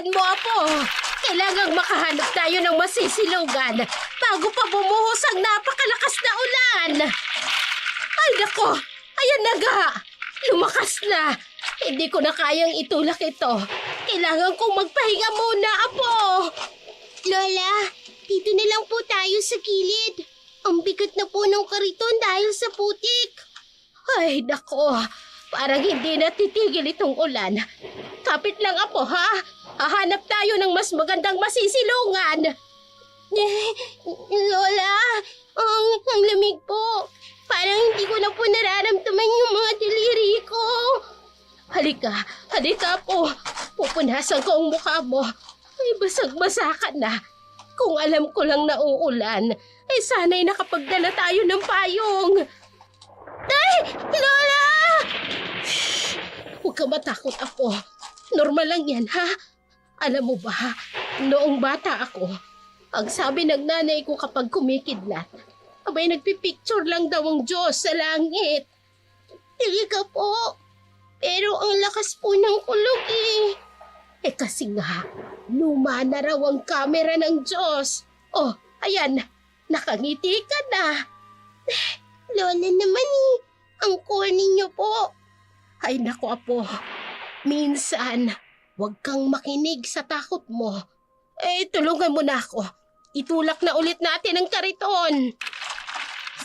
Bilisan mo, Apo. Kailangang makahanap tayo ng masisilugan bago pa bumuhos ang napakalakas na ulan. Ay, nako! Ayan na nga! Lumakas na! Hindi ko na kayang itulak ito. Kailangan kong magpahinga muna, Apo. Lola, dito na lang po tayo sa gilid. Ang bigat na po ng kariton dahil sa putik. Ay, nako! Parang hindi natitigil itong ulan. Kapit lang, Apo, ha? Hahanap tayo ng mas magandang masisilungan. Lola, ang lamig po. Parang hindi ko na po nararamdaman yung mga daliri ko. Halika po. Pupunasan ko ang mukha mo. Ay, basag-basa ka na. Kung alam ko lang na uulan, ay sana'y nakapagdala tayo ng payong. Ay, Lola! Shh! Huwag ka matakot, Apo. Normal lang yan, ha? Alam mo ba, noong bata ako, ang sabi ng nanay ko kapag kumikidlat, abay nagpipicture lang daw ang Diyos sa langit. Talaga po. Pero ang lakas po ng kulog eh. Eh kasi nga, luma na raw ang kamera ng Diyos. Oh, ayan, nakangiti ka na. Lola naman eh, ang corny niyo po. Ay naku, Apo, minsan, huwag kang makinig sa takot mo. Eh, tulungan mo na ako. Itulak na ulit natin ang kariton.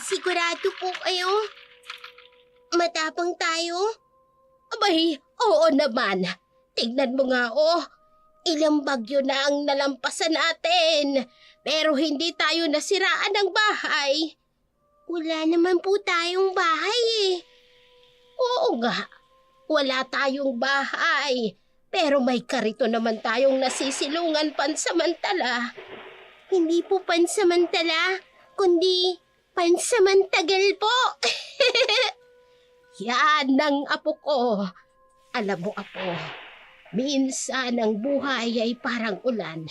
Sigurado po kayo? Matapang tayo? Abay, oo naman. Tignan mo nga, oh. Ilang bagyo na ang nalampasan natin. Pero hindi tayo nasiraan ng bahay. Wala naman po tayong bahay eh. Oo nga, wala tayong bahay. Pero may karito naman tayong nasisilungan pansamantala. Hindi po pansamantala, kundi pansamantagal po. Yan ang Apo ko. Alam mo, Apo, minsan ang buhay ay parang ulan.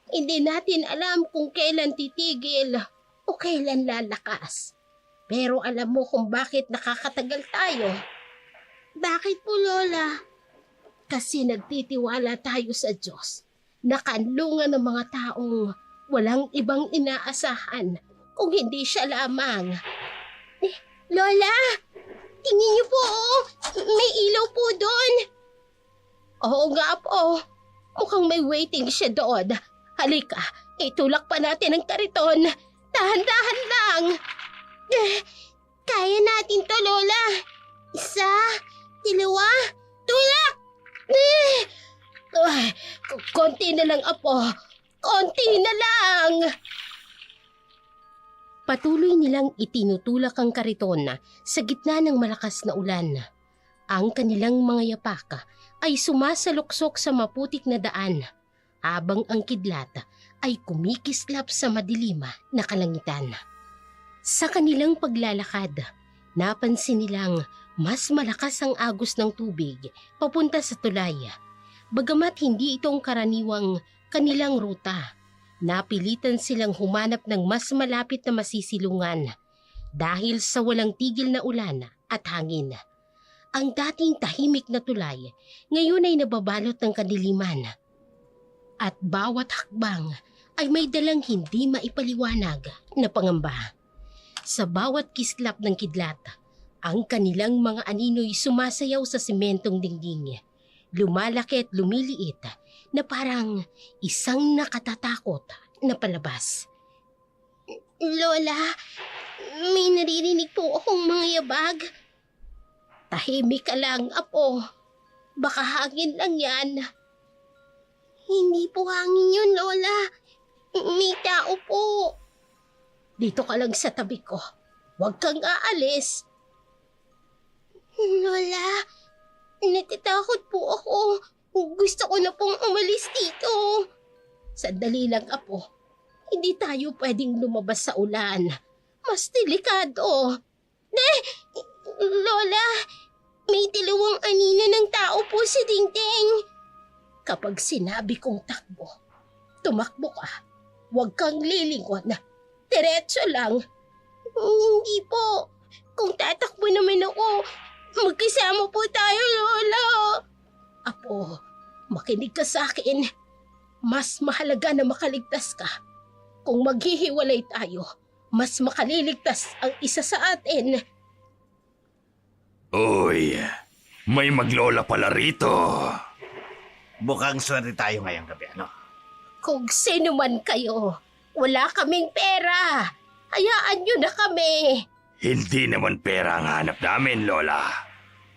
Hindi natin alam kung kailan titigil o kailan lalakas. Pero alam mo kung bakit nakakatagal tayo. Bakit po, Lola? Kasi nagtitiwala tayo sa Diyos. Nakanlungan ng mga taong walang ibang inaasahan kung hindi siya lamang. Lola! Tingin niyo po, oh. May ilaw po doon. Oo nga, Apo. Mukhang may waiting siya doon. Halika, itulak pa natin ang kariton. Dahan-dahan lang. Kaya natin to, Lola. Isa, dalawa, tulak! Ay, konti na lang, Apo. Konti na lang. Patuloy nilang itinutulak ang kariton sa gitna ng malakas na ulan. Ang kanilang mga yapaka ay sumasaluksok sa maputik na daan, habang ang kidlat ay kumikislap sa madilim na kalangitan. Sa kanilang paglalakad, napansin nilang mas malakas ang agos ng tubig papunta sa tulay. Bagamat hindi itong karaniwang kanilang ruta, napilitan silang humanap ng mas malapit na masisilungan dahil sa walang tigil na ulan at hangin. Ang dating tahimik na tulay ngayon ay nababalot ng kadiliman. At bawat hakbang ay may dalang hindi maipaliwanag na pangamba. Sa bawat kislap ng kidlat, ang kanilang mga anino'y sumasayaw sa sementong dingding. Lumalaki at lumiliit na parang isang nakatatakot na palabas. Lola, may naririnig po akong mga yabag. Tahimik ka lang, Apo. Baka hangin lang yan. Hindi po hangin yun, Lola. May tao po. Dito ka lang sa tabi ko. Huwag kang aalis. Lola, natatakot po ako. Gusto ko na pong umalis dito. Sandali lang, Apo. Hindi tayo pwedeng lumabas sa ulan. Mas delikado. Lola, may dalawang anino ng tao po sa dingding. Kapag sinabi kong takbo, tumakbo ka. Huwag kang lilingon. Diretso lang. Hindi po. Kung tatakbo naman ako, magkasama po tayo, Lola. Apo, Makinig ka sa akin. Mas mahalaga na makaligtas ka. Kung maghihiwalay tayo, mas makaliligtas ang isa sa atin. Uy, may maglola pala rito. Mukhang swerte tayo ngayong gabi, ano? Kung sino man kayo, wala kaming pera. Hayaan nyo na kami. Hindi naman pera ang hanap namin, Lola.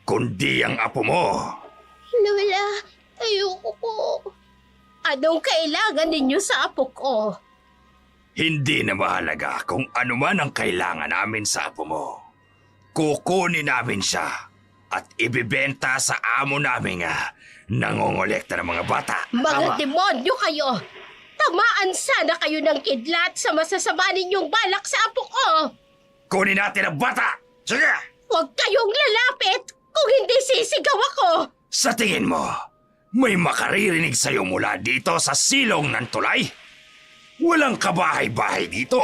Kundi ang apo mo. Lola, ayoko po. Anong kailangan ninyo sa apo ko? Hindi na mahalaga kung ano man ang kailangan namin sa apo mo. Kukunin namin siya at ibibenta sa amo namin nangongolekta ng mga bata. Mga Tama. demonyo kayo! Tamaan sana kayo ng kidlat sa masasama ninyong balak sa apo ko! Kunin natin ang bata! Sige! Huwag kayong lalapit kung hindi sisigaw ako! Sa tingin mo, may makaririnig sa'yo mula dito sa silong ng tulay? Walang kabahay-bahay dito.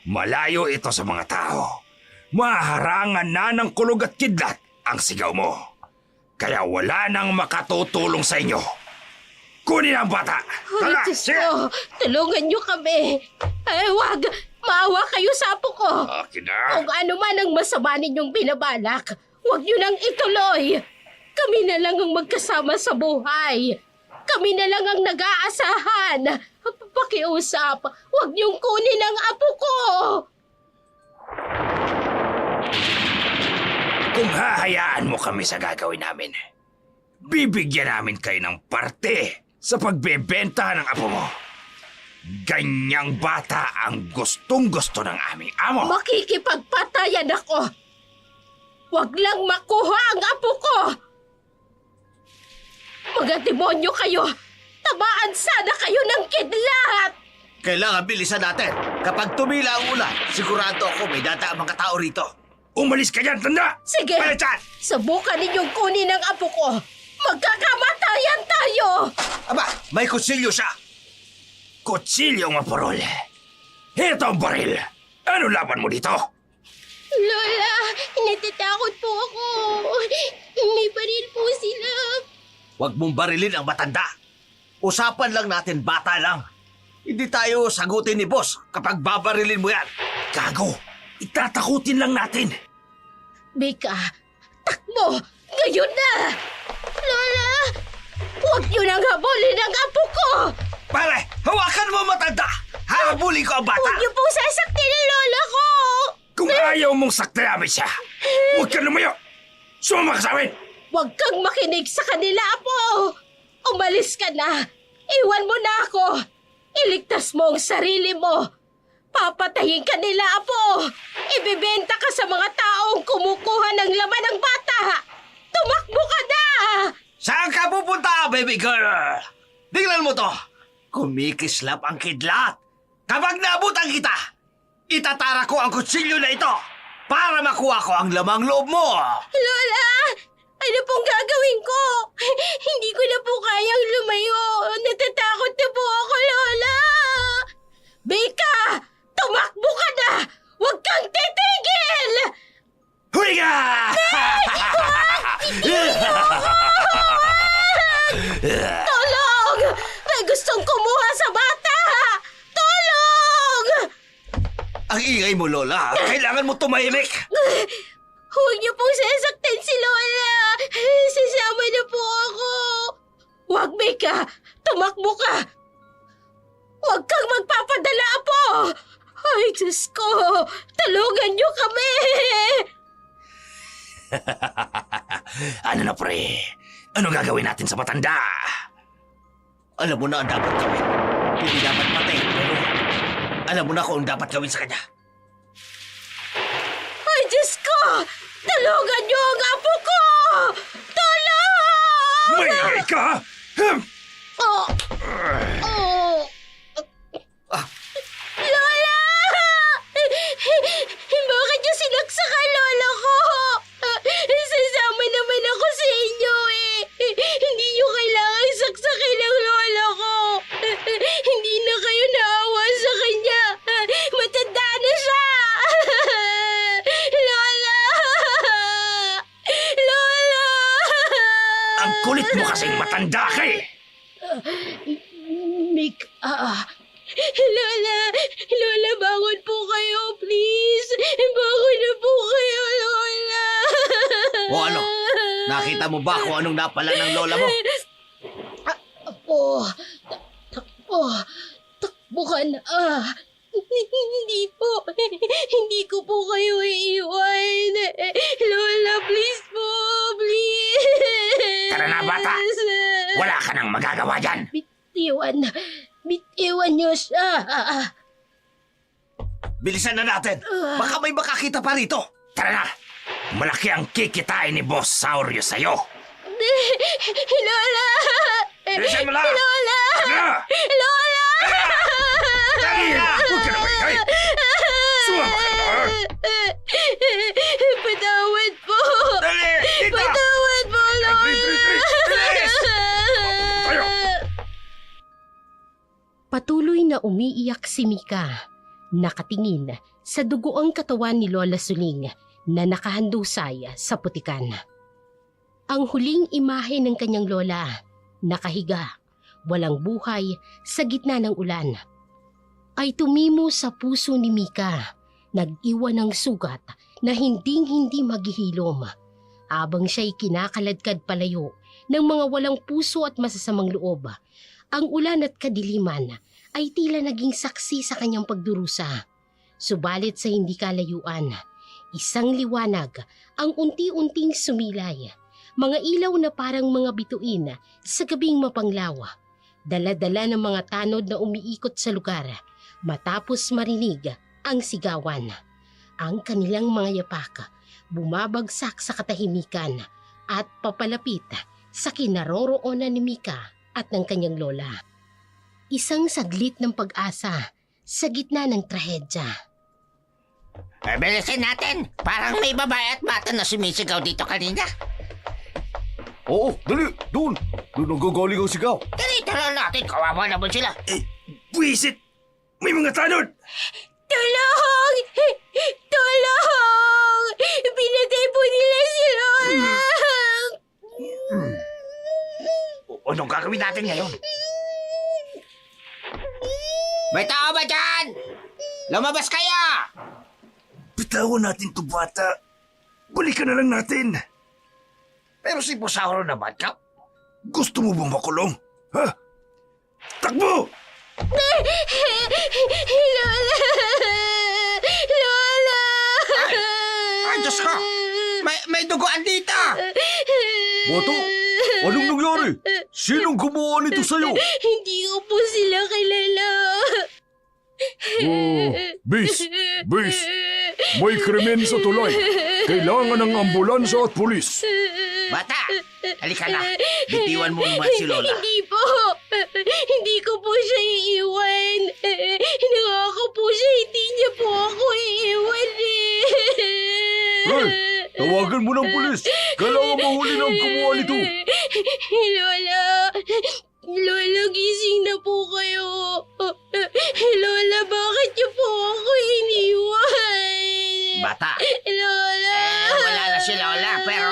Malayo ito sa mga tao. Maharangan na ng kulog at kidlat ang sigaw mo. Kaya wala nang makatutulong sa inyo. Kunin ang bata! Ay, Tara, Diyos sige! ko, tulungan niyo kami! Ay, wag! Maawa kayo sa apo ko! Akin na! Kung ano man ang masama ninyong binabalak, huwag niyo nang ituloy! Kami na lang ang magkasama sa buhay! Kami na lang ang nag-aasahan! Pakiusap, huwag niyong kunin ang apo ko! Kung hahayaan mo kami sa gagawin namin, bibigyan namin kayo ng parte sa pagbebenta ng apo mo. Ganyang bata ang gustong-gusto ng aming amo. Makikipagpatayan ako! Huwag lang makuha ang apo ko! Mga demonyo kayo! Tamaan sana kayo ng kidlat! Kailangan bilisan natin. Kapag tumila ang ulan, sigurado ako may dadaang mga tao rito. Umalis ka dyan, tanda! Sige! Palitan! Subukan ninyong kunin ang apo ko! Magkakamatayan tayo! Aba, may kutsilyo siya. Kutsilyong maparol. Ito ang baril. Ano laban mo dito? Lola, natatakot po ako. May baril po sila. Huwag mong barilin ang matanda. Usapan lang natin, bata lang. Hindi tayo sagutin ni boss kapag babarilin mo yan. Gago! Itatakutin lang natin. Bika, takbo! Ngayon na! Lola! Huwag niyo nang habulin ang apo ko! Pare, hawakan mo matanda. Habulin ko ang bata. Huwag niyo pong sasaktin ang lola ko! Kung ayaw mong saktayamin siya, huwag ka lumayo. Sumama ka sa amin. Huwag kang makinig sa kanila, apo! Umalis ka na! Iwan mo na ako! Iligtas mo ang sarili mo! Papatayin ka nila, apo! Ibibenta ka sa mga taong kumukuha ng laman ng bata! Tumakbo ka na! Saan ka pupunta, baby girl? Tingnan mo to. Kumikislap ang kidlat. Kapag naabutan kita, itatara ko ang kutsilyo na ito para makuha ko ang lamang loob mo. Lola! Ano pong gagawin ko? Hindi ko na po kayang lumayo. Natatakot na po ako, Lola! Bika! Tumakbo ka na! Huwag kang titigil! Huli ka! Tulong! May gustong kumuha sa bata! Tulong! Ang ingay mo, Lola. Kailangan mo tumahimik. Huwag niyo pong sasaktan si Lola! Sasama na po ako! Huwag, Bika! Tumakbo ka! Huwag kang magpapadala, apo! Ay, Diyos ko! Tulungan niyo kami! Ano na, pre? Ano gagawin natin sa matanda? Alam mo na ang dapat gawin. Hindi dapat patay, pero alam mo na kung ang dapat gawin sa kanya. Ay, Diyos ko! Tulungan niyo ang apo ko! Tulong! Maingay ka! Oh! Oh! Ah, Lola! Bakit niyo sinaksak ang lola ko? Sasama naman ako sa inyo eh. Hindi niyo kailangang saksakin ang lola ko. Hindi na kayo naawa sa kanya. Matanda na siya. Lola! Lola! Ang kulit mo kasing matanda! Matanda ka eh! Lola, bangon po kayo, please. Bangon na po kayo, Lola. O ano? Nakita mo ba kung anong napala ng lola mo? Takbo ka na. Hindi ko po kayo iiwan. Lola, please po, please. Tara na, bata. Wala ka nang magagawa dyan! Bitiwan niyo siya. Bilisan na natin. Baka may makakita pa rito. Tara na! Malaki ang kikitain ni Boss Saurio sa'yo! Lola! Bilisan mo lang! Lola! Tara! Lola! Dali! Huwag ka na maingay! Sumama ka na! Patawad po! Dali! Dito! Patawad po, Lola! Bilis! Tayo! Patuloy na umiiyak si Mika. Nakatingin sa dugoang katawan ni Lola Suling na nakahandusay sa putikan. Ang huling imahe ng kanyang lola, nakahiga, walang buhay sa gitna ng ulan, ay tumimo sa puso ni Mika, nag-iwan ng sugat na hinding-hindi maghihilom habang siya'y kinakaladkad palayo ng mga walang puso at masasamang loob. Ang ulan at kadiliman ay tila naging saksi sa kanyang pagdurusa. Subalit sa hindi kalayuan, isang liwanag ang unti-unting sumilay. Mga ilaw na parang mga bituin sa gabing mapanglaw. Dala-dala ng mga tanod na umiikot sa lugar matapos marinig ang sigawan. Ang kanilang mga yapak bumabagsak sa katahimikan at papalapit sa kinaroroonan ni Mika at ng kanyang lola. Isang saglit ng pag-asa sa gitna ng trahedya. Bilisin natin. Parang may babae at bata na sumisigaw dito kanina. Oo, dali! Doon! Doon ang gagaling ang sigaw! Dali, tara natin. Kawawa naman sila. Buwisit! May mga tanod! Tulong! Tulong! Pinatay po nila si Lola! Anong gagawin natin ngayon? May tao ba dyan? Lumabas kayo! Bitawan natin to, bata. Balikan na lang natin. Pero si Bosauro naman, Kap. Gusto mo bang makulong? Ha? Takbo! Lola! Lola! Ay, Diyos ko! May duguan dito! Bato, anong nangyari? Sinong gumawa nito sa'yo? Hindi ko po sila kilala. Oh, bis! May krimen sa tulay. Kailangan ng ambulansya at pulis. Bata, halika na. Bitiwan mo naman si Lola. Hindi po. Hindi ko po siya iiwan. Nangako po siya, hindi niya po ako iiwan Hey, tawagan mo ng pulis. Kailangan mahuli ng gumawa nito. Lola, Lola, gising na po kayo. Lola, bakit niyo po ako iniwan? Bata, Lola! wala na si Lola, pero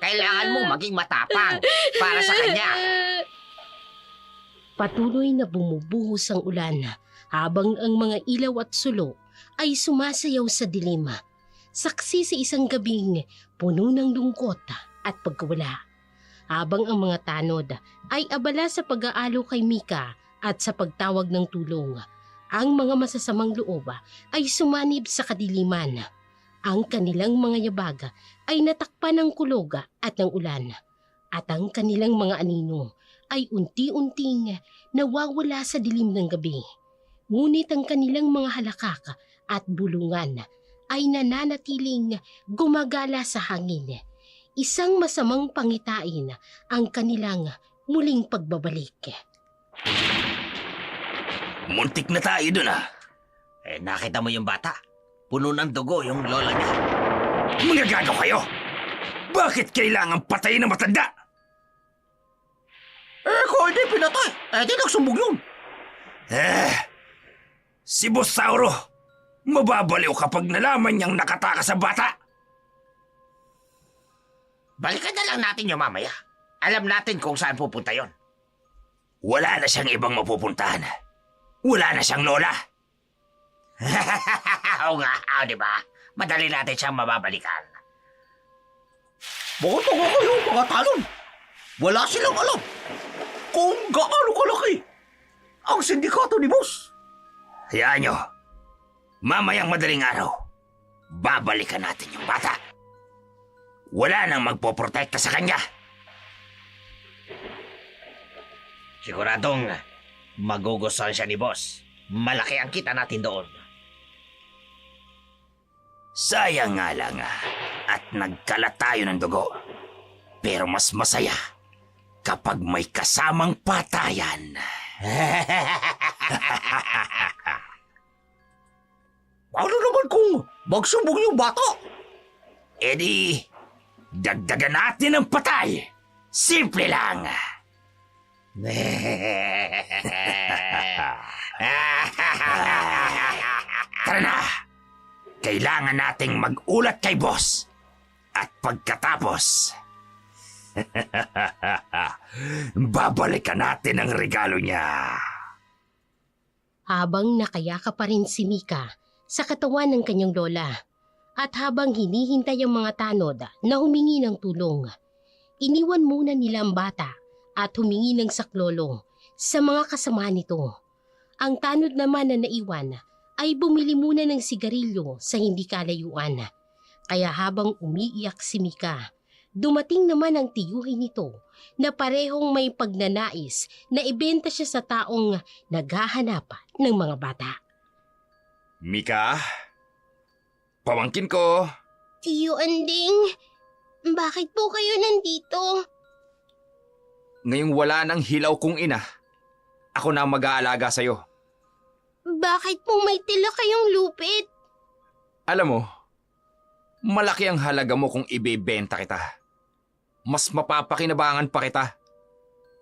kailangan mo maging matapang para sa kanya. Patuloy na bumubuhos ang ulan habang ang mga ilaw at sulo ay sumasayaw sa dilim. Saksi sa isang gabing puno ng lungkot at pagkawala. Habang ang mga tanod ay abala sa pag-aalo kay Mika at sa pagtawag ng tulong, ang mga masasamang loob ay sumanib sa kadiliman. Ang kanilang mga yabag ay natakpan ng kulog at ng ulan. At ang kanilang mga anino ay unti-unting nawawala sa dilim ng gabi. Ngunit ang kanilang mga halakak at bulungan ay nananatiling gumagala sa hangin. Isang masamang pangitain ang kanilang muling pagbabalik. Muntik na tayo dun, ah. Nakita mo yung bata? Puno ng dugo yung lola niya. Mga gago kayo! Bakit kailangan patayin na matanda? Kung hindi pinatay, di nagsumbog yun. Si Bosauro, mababaliw kapag nalaman niyang nakatakas sa bata. Balikan na lang natin yung mamaya. Alam natin kung saan pupunta yon. Wala na siyang ibang mapupuntahan. Wala na siyang lola. Oo nga, di ba? Madali natin siyang mababalikan. Bakit ako kayo, mga talon? Wala silang alam kung gaano kalaki ang sindikato ni boss. Hayaan nyo. Mamayang madaling araw, babalikan natin yung bata. Wala nang magpoprotekta sa kanya. Siguradong magugustuhan siya ni boss. Malaki ang kita natin doon. Sayang nga lang at nagkalat tayo ng dugo. Pero mas masaya kapag may kasamang patayan. Paano naman kung magsumbong yung bata? E di, dagdagan natin ang patay. Simple lang. Tara na. Kailangan nating mag-ulat kay boss. At pagkatapos, babalikan natin ang regalo niya. Habang nakayaka pa rin si Mika sa katawan ng kanyang lola at habang hinihintay ang mga tanod na humingi ng tulong, iniwan muna nila ang bata at humingi ng saklolo sa mga kasama nito. Ang tanod naman na naiwan ay bumili muna ng sigarilyo sa hindi kalayuan. Kaya habang umiiyak si Mika, dumating naman ang tiyuhin nito na parehong may pagnanais na ibenta siya sa taong naghahanap ng mga bata. Mika, pamangkin ko. Tiyo Anding, bakit po kayo nandito? Ngayong wala ng hilaw kong ina, ako na ang mag-aalaga sa'yo. Bakit po may tila kayong lupit? Alam mo, malaki ang halaga mo kung ibebenta kita. Mas mapapakinabangan pa kita.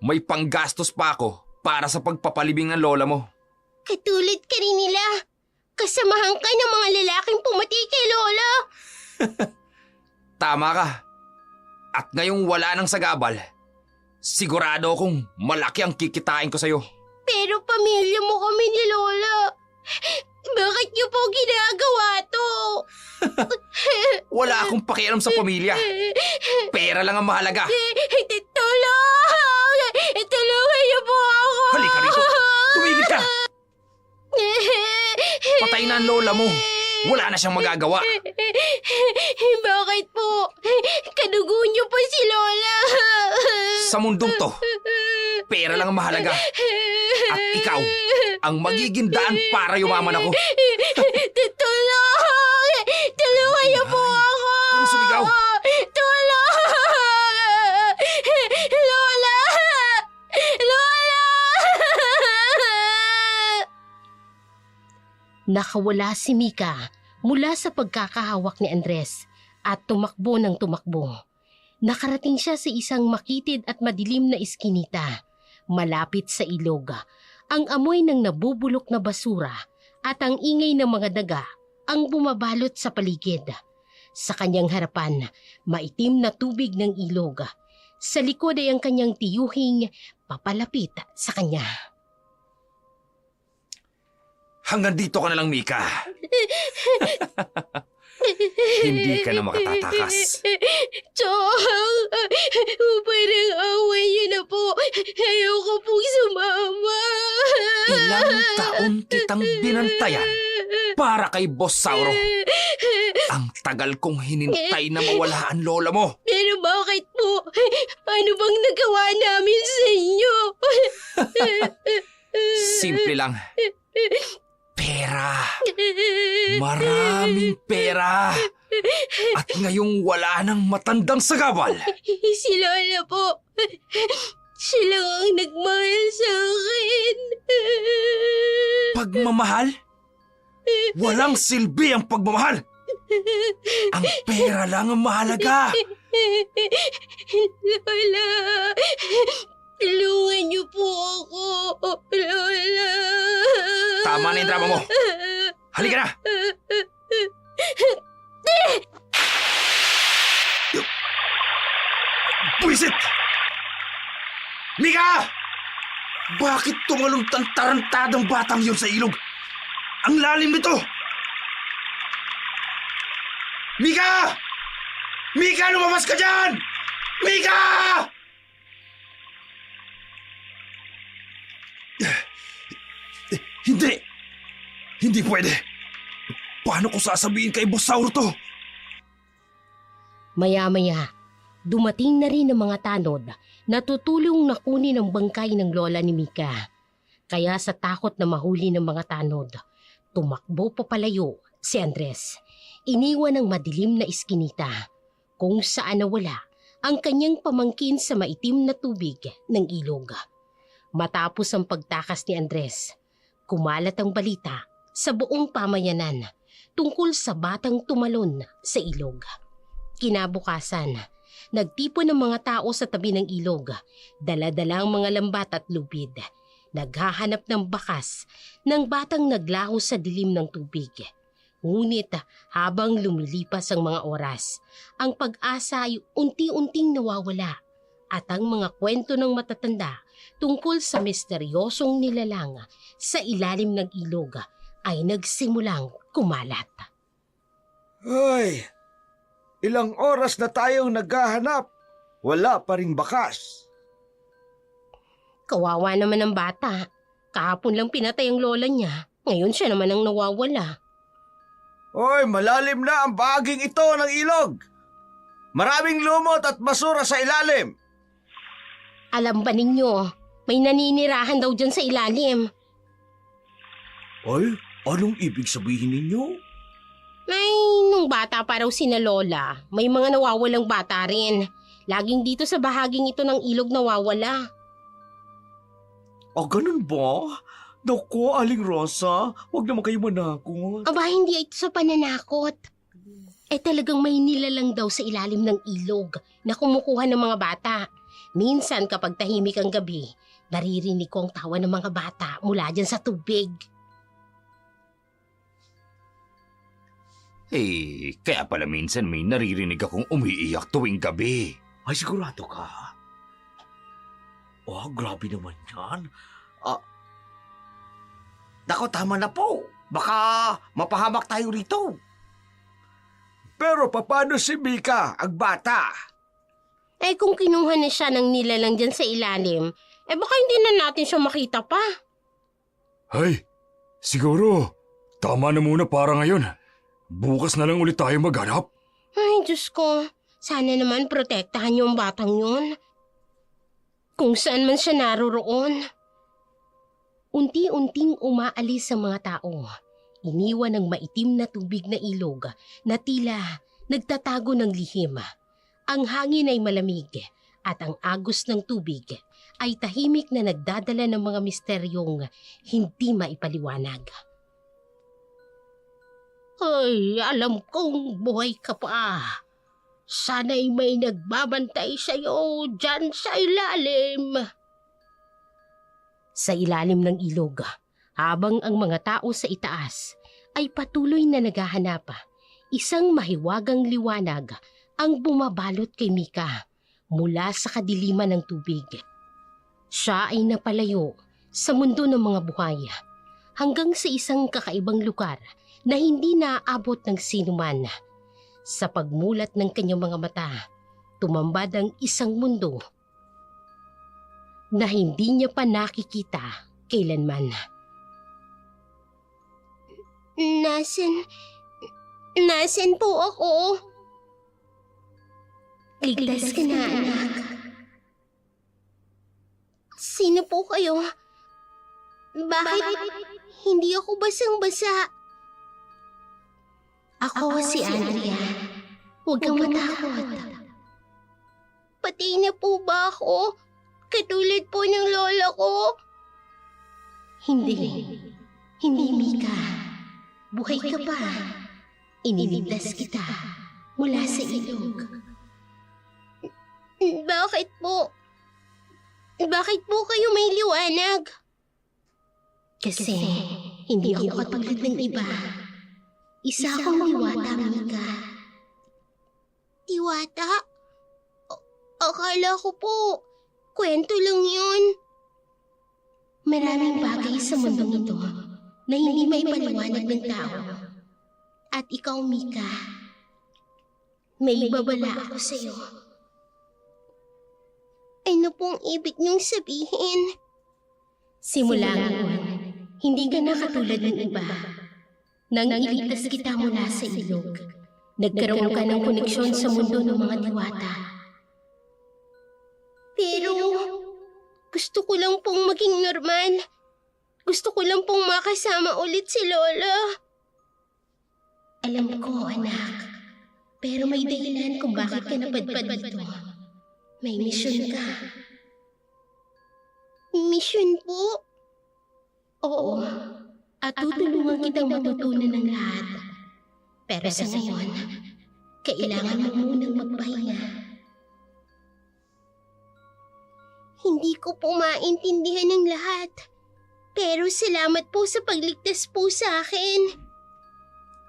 May panggastos pa ako para sa pagpapalibing ng lola mo. Katulad ka rin nila. Kasamahan ka ng mga lalaking pumati kay Lola. Tama ka. At ngayong wala ng sagabal, sigurado akong malaki ang kikitain ko sa'yo. Pero pamilya mo kami ni Lola. Bakit niyo po ginagawa to? Wala akong pakialam sa pamilya. Pera lang ang mahalaga. Tulong! Tulungan niyo po ako! Halika rito. Tumigil ka. Patay na ang lola mo. Wala na siyang magagawa. Bakit po? Kadugo niyo po si Lola. Sa mundong to, pera lang ang mahalaga. At ikaw, ang magiging daan para yumaman ako. Tulong! Tulungan niyo po ako! Ano sumigaw? Tulong! Lola! Lola! Nakawala si Mika mula sa pagkakahawak ni Andres at tumakbo ng tumakbo. Nakarating siya sa isang makitid at madilim na iskinita. Malapit sa ilog, ang amoy ng nabubulok na basura at ang ingay ng mga daga ang bumabalot sa paligid. Sa kanyang harapan, maitim na tubig ng ilog. Sa likod ay ang kanyang tiyuhing papalapit sa kanya. Hanggang dito ka na lang, Mika. Hindi ka na makatatakas. Chong! Parang away niyo na po. Ayoko pong sumama. Ilang taon kitang binantayan para kay Boss Sauro. Ang tagal kong hinintay na mawala ang lola mo. Pero bakit po? Ano bang nagawa namin sa inyo? Simple lang. Pera. Maraming pera. At ngayong wala ng matandang sagabal. Si Lola po. Siya lang ang nagmahal sa akin. Pagmamahal? Walang silbi ang pagmamahal. Ang pera lang ang mahalaga. Lola, tulungan niyo po ako. Lola. Tama na yung drama mo. Halika na. Buisit! Mika! Bakit tumalong tarantadang batang yun sa ilog? Ang lalim nito! Mika! Mika, lumabas ka dyan! Mika! Hindi! Hindi pwede! Paano ko sasabihin kay Bosauro to? Maya-maya, dumating na rin ang mga tanod na tutulong na kunin ang bangkay ng lola ni Mika. Kaya sa takot na mahuli ng mga tanod, tumakbo papalayo si Andres. Iniwan ang madilim na iskinita kung saan nawala ang kanyang pamangkin sa maitim na tubig ng ilog. Matapos ang pagtakas ni Andres, kumalat ang balita sa buong pamayanan tungkol sa batang tumalon sa ilog. Kinabukasan, nagtipon ng mga tao sa tabi ng ilog, dala-dalang mga lambat at lubid. Naghahanap ng bakas ng batang naglaho sa dilim ng tubig. Ngunit habang lumilipas ang mga oras, ang pag-asa ay unti-unting nawawala at ang mga kwento ng matatanda tungkol sa misteryosong nilalang sa ilalim ng ilog ay nagsimulang kumalat. Ay, ilang oras na tayong naghahanap. Wala pa ring bakas. Kawawa naman ang bata. Kahapon lang pinatay ang lola niya. Ngayon siya naman ang nawawala. Oy, malalim na ang bahaging ito ng ilog. Maraming lumot at basura sa ilalim. Alam ba ninyo, may naninirahan daw dyan sa ilalim. Ay, anong ibig sabihin ninyo? Ay, nung bata pa raw sina lola, may mga nawawalang bata rin. Laging dito sa bahaging ito ng ilog nawawala. O ganun ba? Naku, Aling Rosa, huwag naman kayo manakot. Aba, hindi ito sa pananakot. Talagang may nilalang daw sa ilalim ng ilog na kumukuha ng mga bata. Minsan kapag tahimik ang gabi, naririnig ko ang tawa ng mga bata mula dyan sa tubig. Kaya pala minsan may naririnig akong umiiyak tuwing gabi. Ay, sigurado ka? Oh, grabe naman yan. Nako, tama na po. Baka mapahamak tayo rito. Pero paano si Mika, ang bata? Kung kinuha na siya ng nilalang dyan sa ilalim, baka hindi na natin siya makita pa. Ay, siguro, tama na muna para ngayon. Bukas na lang ulit tayo maghanap. Ay, Diyos ko. Sana naman protektahan niyo ang batang yun. Kung saan man siya naroroon. Unti-unting umaalis ang mga tao. Iniwan ng maitim na tubig na ilog na tila nagtatago ng lihim. Ang hangin ay malamig at ang agos ng tubig ay tahimik na nagdadala ng mga misteryong hindi maipaliwanag. Ay, alam kong buhay ka pa. Sana'y may nagbabantay sa'yo dyan sa ilalim. Sa ilalim ng ilog, habang ang mga tao sa itaas ay patuloy na naghahanap, isang mahiwagang liwanag ang bumabalot kay Mika mula sa kadiliman ng tubig. Siya ay napalayo sa mundo ng mga buhay hanggang sa isang kakaibang lugar na hindi naaabot ng sinuman. Sa pagmulat ng kanyang mga mata, tumambad ang isang mundo na hindi niya pa nakikita kailanman. Nasaan po ako? Ligtas ka na, anak. Sino po kayo? Bakit hindi ako basang-basa? Ako si Andrea. Huwag kang matakot. Patay na po ba ako? Katulad po ng lola ko? Hindi. Hindi, Mika. Buhay ka pa. Iniligtas kita mula sa ilog. Bakit po? Bakit po kayo may liwanag? Kasi hindi ako katulad ng iba. Isa akong diwata, Mika. Diwata? Akala ko po, Kwento lang yun. Maraming bagay sa mundong ito na hindi may paliwanag ng tao. At ikaw, Mika, may babala ako sa'yo. Ano pong ibig niyong sabihin? Simula ngayon, hindi ka na katulad ng iba. Nang ilitas kita mula sa ilog, nagkaroon ka ng koneksyon sa mundo ng mga diwata. Pero gusto ko lang pong maging normal. Gusto ko lang pong makasama ulit si Lola. Alam ko, anak. Pero may dahilan kung bakit ka napadpad dito. May misyon ka. Mission po? Oo. At tutulungan kitang matutunan ng lahat. Pero sa ngayon, kailangan mo munang magpahinga. Hindi ko po maintindihan ng lahat. Pero salamat po sa pagligtas po sa akin.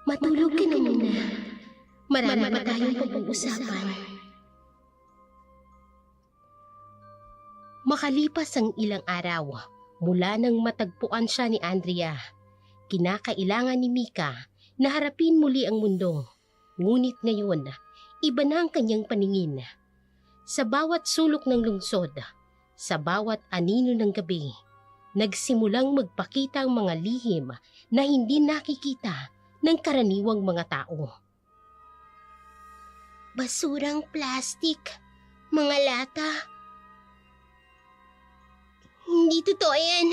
Matulog ka na muna. Marami pa tayong pag-uusapan. Makalipas ang ilang araw, mula nang matagpuan siya ni Andrea, kinakailangan ni Mika na harapin muli ang mundo. Ngunit ngayon, iba na ang kanyang paningin. Sa bawat sulok ng lungsod, sa bawat anino ng gabi, nagsimulang magpakita ang mga lihim na hindi nakikita ng karaniwang mga tao. Basurang plastik, mga lata. Hindi totoo yan.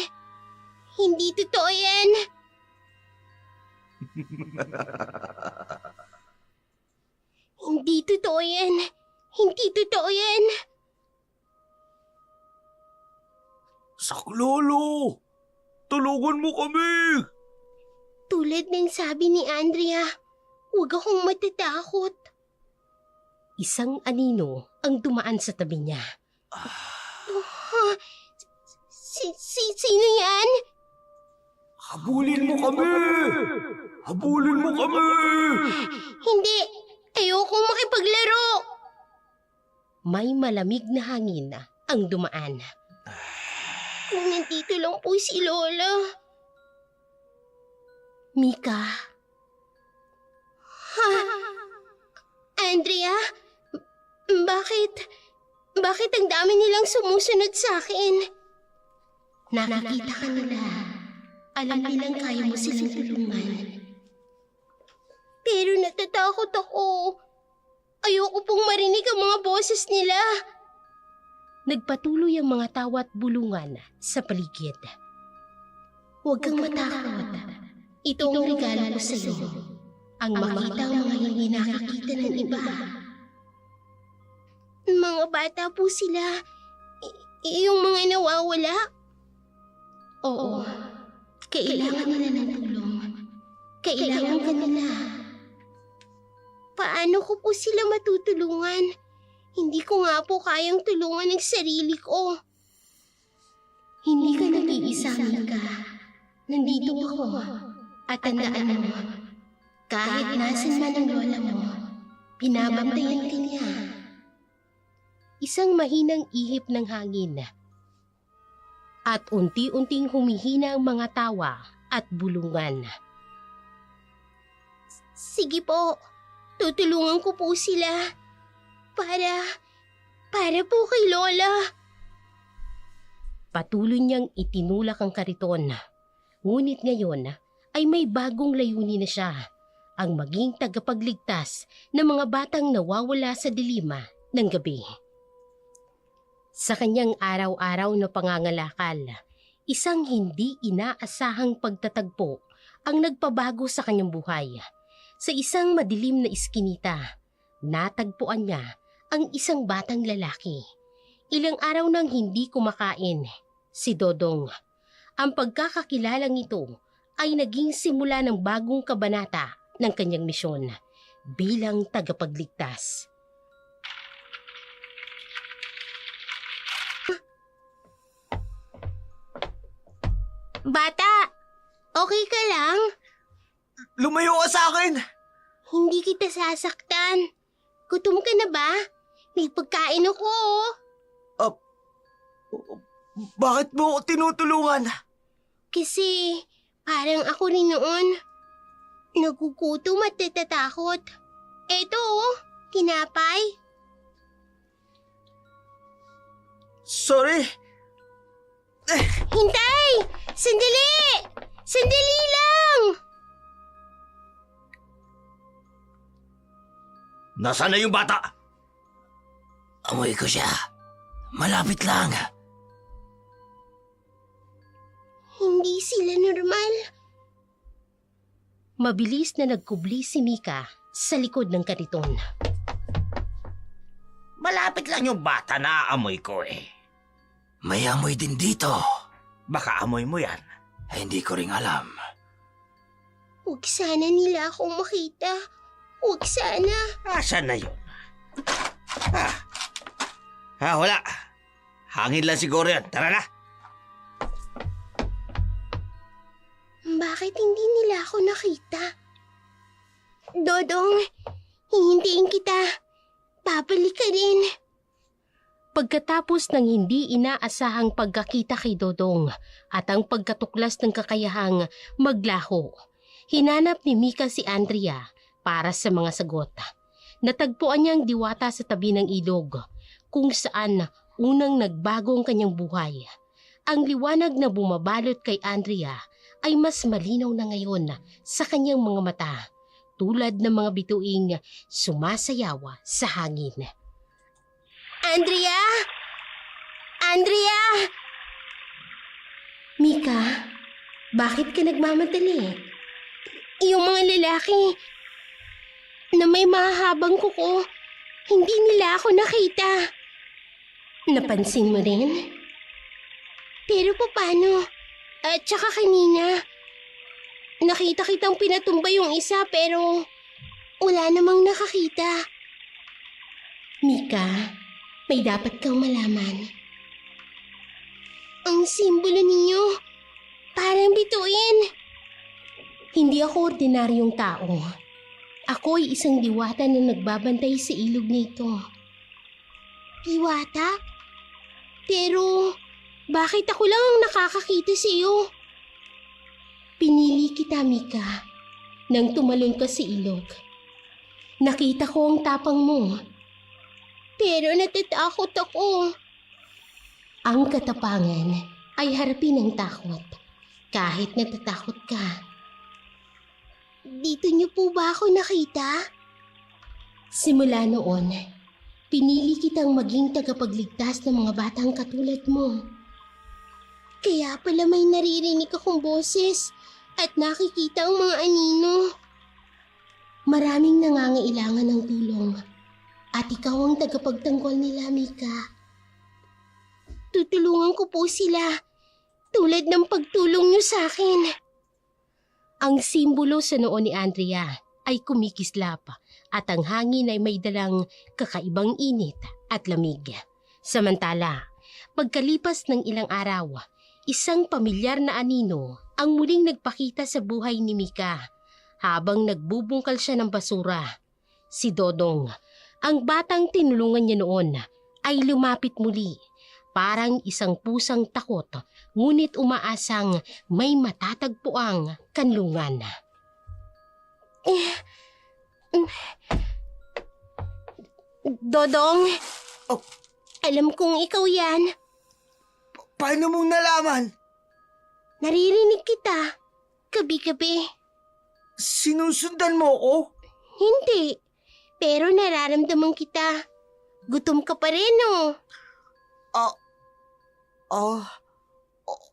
Hindi totoo yan. Hindi totoo yan. Hindi totoo yan. Saklolo! Tulungan mo kami! Tulad ng sabi ni Andrea, huwag akong matatakot. Isang anino ang dumaan sa tabi niya. Sino yan? Habulin mo kami! Habulin mo kami! Hindi! Ayokong makipaglaro! May malamig na hangin ang dumaan. Kung nandito lang po si Lola. Mika, Andrea? Bakit ang dami nilang sumusunod sa akin? nakikita ka nila. Alam nilang kaya mo silang tulungan. Pero natatakot ako. Ayoko pong marinig ang mga boses nila. Nagpatuloy ang mga tawa at bulungan sa paligid. Huwag kang matakot. Ito ang regalo ko sa iyo. Ang makita ang mga hindi nakikita ng iba. Mga bata po sila. Yung mga nawawala. Oo, kailangan nila ng tulong. Kailangan ka nila. Paano ko po sila matutulungan? Hindi ko nga po kayang tulungan ng sarili ko. Hindi ka nag-iisa, Mika. Nandito ako. At tandaan mo, kahit nasan man ang lola mo, pinabantayan ka niya. Isang mahinang ihip ng hangin. At unti-unting humihina ang mga tawa at bulungan. Sige po, tutulungan ko po sila. Para po kay Lola. Patuloy niyang itinulak ang kariton. Ngunit ngayon ay may bagong layunin na siya, ang maging tagapagligtas ng mga batang nawawala sa dilima ng gabi. Sa kanyang araw-araw na pangangalakal, isang hindi inaasahang pagtatagpo ang nagpabago sa kanyang buhay. Sa isang madilim na iskinita, natagpuan niya ang isang batang lalaki. Ilang araw nang hindi kumakain, si Dodong. Ang pagkakakilalang ito ay naging simula ng bagong kabanata ng kanyang misyon bilang tagapagligtas. Bata, okay ka lang? Lumayo ka sa akin! Hindi kita sasaktan. Gutom ka na ba? May pagkain ako. Bakit mo ako tinutulungan? Kasi parang ako rin noon. Nagugutom at natatakot. Eto oh, tinapay. Sorry. Hintay! Sandali! Sandali lang! Nasaan na yung bata? Amoy ko siya. Malapit lang. Hindi sila normal. Mabilis na nagkubli si Mika sa likod ng kariton. Malapit lang yung bata na amoy ko eh. May amoy din dito. Baka amoy mo yan. Hindi ko ring alam. Huwag sana nila akong makita. Huwag sana. Asan na yun? Wala. Hangin lang siguro yan. Tara na. Bakit hindi nila ako nakita? Dodong, hihintayin kita. Babalik ka rin. Pagkatapos ng hindi inaasahang pagkakita kay Dodong at ang pagkatuklas ng kakayahang maglaho, hinanap ni Mika si Andrea para sa mga sagot. Natagpuan niya ang diwata sa tabi ng ilog kung saan unang nagbago ang kanyang buhay. Ang liwanag na bumabalot kay Andrea ay mas malinaw na ngayon sa kanyang mga mata, tulad ng mga bituing sumasayaw sa hangin. Andrea! Andrea! Mika, bakit ka nagmamadali? Yung mga lalaki na may mahahabang kuko, hindi nila ako nakita. Napansin mo rin? Pero paano? At saka kanina, nakita kitang pinatumba yung isa pero wala namang nakakita. Mika, may dapat kang malaman. Ang simbolo ninyo, parang bituin. Hindi ako ordinaryong tao. Ako ay isang diwata na nagbabantay sa ilog nito. Diwata? Pero bakit ako lang ang nakakakita sa iyo? Pinili kita, Mika, nang tumalon ka sa ilog. Nakita ko ang tapang mo. Pero natatakot ako. Ang katapangan ay harapin ang takot, kahit natatakot ka. Dito niyo po ba ako nakita? Simula noon, pinili kitang maging tagapagligtas ng mga batang katulad mo. Kaya pala may naririnig akong boses at nakikita ang mga anino. Maraming nangangailangan ng tulong at ikaw ang tagapagtanggol nila, Mika. Tutulungan ko po sila tulad ng pagtulong niyo sa akin. Ang simbolo sa noo ni Andrea ay kumikislap at ang hangin ay may dalang kakaibang init at lamig. Samantala, pagkalipas ng ilang araw, isang pamilyar na anino ang muling nagpakita sa buhay ni Mika habang nagbubungkal siya ng basura. Si Dodong, ang batang tinulungan niya noon, ay lumapit muli. Parang isang pusang takot, ngunit umaasang may matatagpuang kanlungan. Dodong, Oh. alam kong ikaw yan. Paano mong nalaman? Naririnig kita. Gabi-gabi. Sinusundan mo ko? Hindi. Pero nararamdaman kita. Gutom ka pa rin, oh.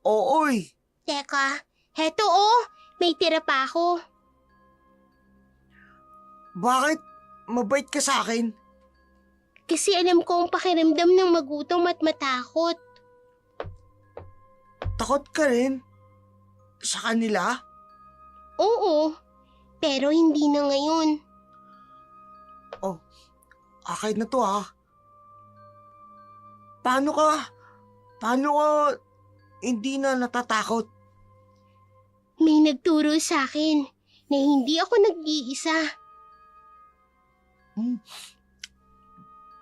Ooy. Teka, heto oh. May tira pa ako. Bakit mabait ka sa akin? Kasi alam ko ang pakiramdam ng magutom at matakot. Takot ka rin? Sa kanila? Oo, pero hindi na ngayon. Akin na to ha. Paano ka hindi na natatakot? May nagturo sa akin na hindi ako nag-iisa.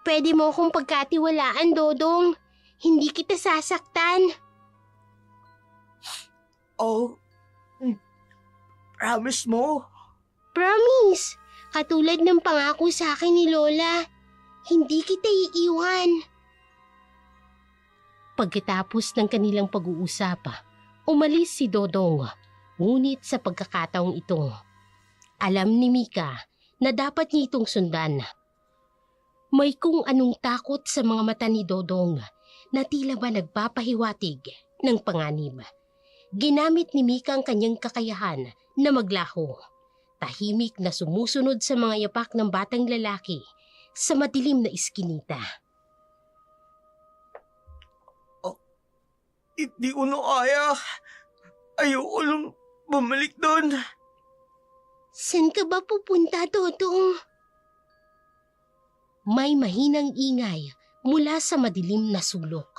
Pwede mo akong pagkatiwalaan, Dodong. Hindi kita sasaktan. Oh, promise mo? Promise. Katulad ng pangako sa akin ni Lola. Hindi kita iiwan. Pagkatapos ng kanilang pag-uusap, umalis si Dodong. Ngunit sa pagkakataong ito, alam ni Mika na dapat niya itong sundan. May kung anong takot sa mga mata ni Dodong na tila ba nagpapahiwatig ng panganib. Ginamit ni Mika ang kanyang kakayahan na maglaho. Tahimik na sumusunod sa mga yapak ng batang lalaki sa madilim na iskinita. Hindi ko na kaya. Ayoko lang bumalik doon. Saan ka ba pupunta, Dodong? May mahinang ingay mula sa madilim na sulok.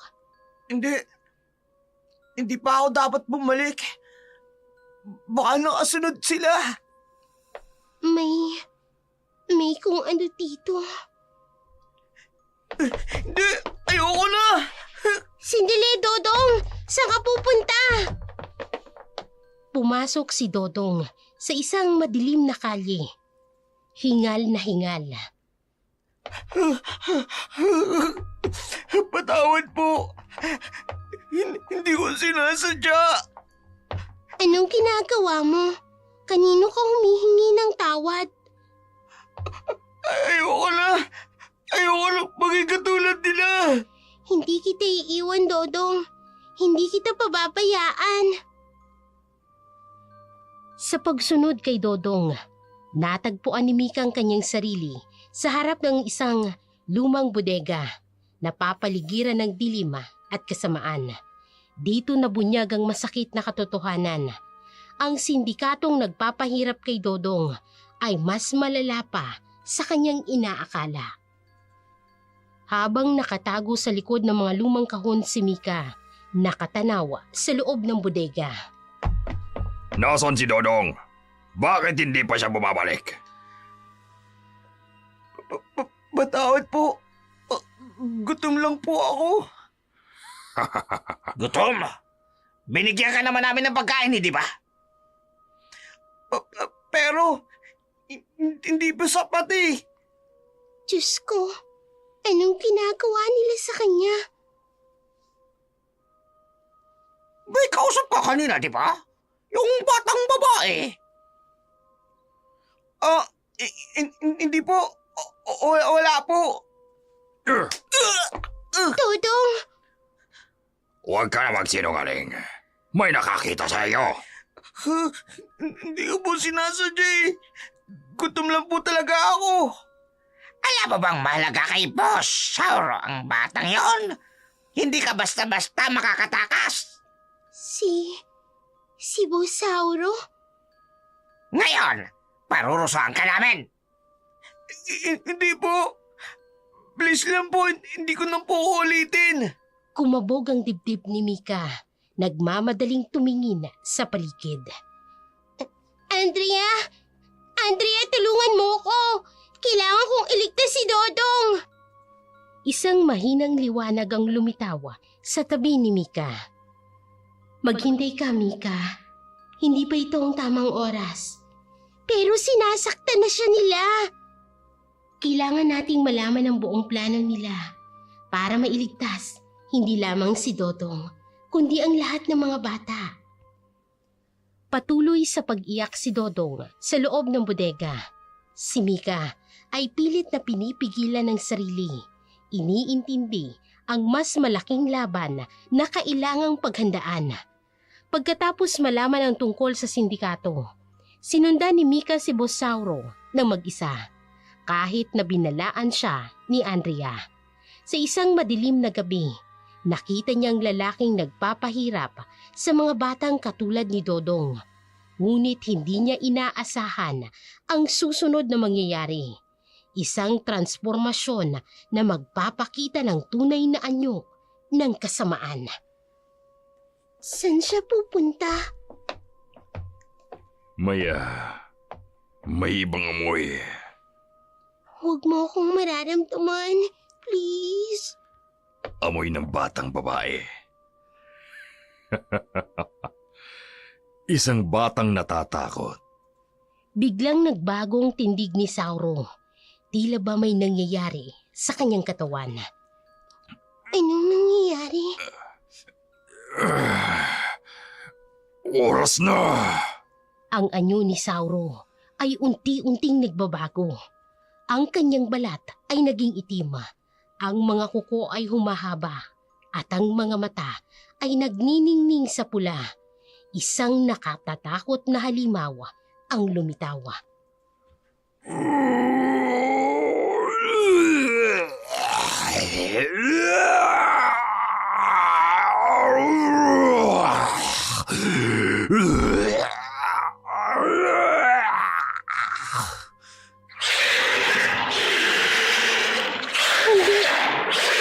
Hindi pa ako dapat bumalik. Baka nakasunod sila. May kung ano dito. Hindi, ayoko na. Sandali, Dodong! Saan ka pupunta? Pumasok si Dodong sa isang madilim na kalye. Hingal na hingal. Patawad po. Hindi ko sinasadya. Anong ginagawa mo? Kanino ka humihingi ng tawad? Ayoko na. Ayoko na maging katulad nila. Hindi kita iiwan, Dodong. Hindi kita pababayaan. Sa pagsunod kay Dodong, natagpuan ni Mika ang kanyang sarili sa harap ng isang lumang bodega na papaligiran ng dilim at kasamaan. Dito nabunyag ang masakit na katotohanan. Ang sindikatong nagpapahirap kay Dodong ay mas malala pa sa kanyang inaakala. Habang nakatago sa likod ng mga lumang kahon si Mika, nakatanaw sa loob ng bodega. Nasaan si Dodong? Bakit hindi pa siya bumabalik? Patawad po. Gutom lang po ako. Gutom? Binigyan ka naman namin ng pagkain, di ba? Pero, hindi pa sapat eh. Diyos ko, anong ginagawa nila sa kanya? May kausap ka kanina, di ba? Yung batang babae. Hindi po. Wala po. Dodong! Huwag ka na magsinungaling. May nakakita sa iyo. Hindi ko po sinasadya eh. Gutom lang po talaga ako. Alam mo bang mahalaga kay Boss Sauro ang batang yon? Hindi ka basta-basta makakatakas. Si Bosauro? Ngayon, parurusahan ka namin. Hindi po. Please lang po, hindi ko na po ulitin. Kumabog ang dibdib ni Mika, nagmamadaling tumingin sa paligid. Andrea! Andrea, tulungan mo ko! Kailangan kong iligtas si Dodong! Isang mahinang liwanag ang lumitaw sa tabi ni Mika. Maghintay ka, Mika. Hindi pa ito ang tamang oras. Pero sinasaktan na siya nila. Kailangan nating malaman ang buong plano nila para mailigtas hindi lamang si Dodong, kundi ang lahat ng mga bata. Patuloy sa pag-iyak si Dodong sa loob ng bodega. Si Mika ay pilit na pinipigilan ng sarili. Iniintindi ang mas malaking laban na kailangang paghandaan. Pagkatapos malaman ang tungkol sa sindikato, sinundan ni Mika si Bosauro ng mag-isa. Kahit na binalaan siya ni Andrea. Sa isang madilim na gabi, nakita niyang lalaking nagpapahirap sa mga batang katulad ni Dodong. Ngunit hindi niya inaasahan ang susunod na mangyayari. Isang transformasyon na magpapakita ng tunay na anyo ng kasamaan. Saan siya pupunta? May ibang amoy. Huwag mo akong mararamdaman. Please. amoy ng batang babae. Isang batang natatakot. Biglang nagbagong tindig ni Sauro. Tila ba may nangyayari sa kanyang katawan. Anong nangyayari? Oras na! Ang anyo ni Sauro ay unti-unting nagbabago. Ang kanyang balat ay naging itim. Ang mga kuko ay humahaba at ang mga mata ay nagniningning sa pula. Isang nakatatakot na halimaw ang lumitaw.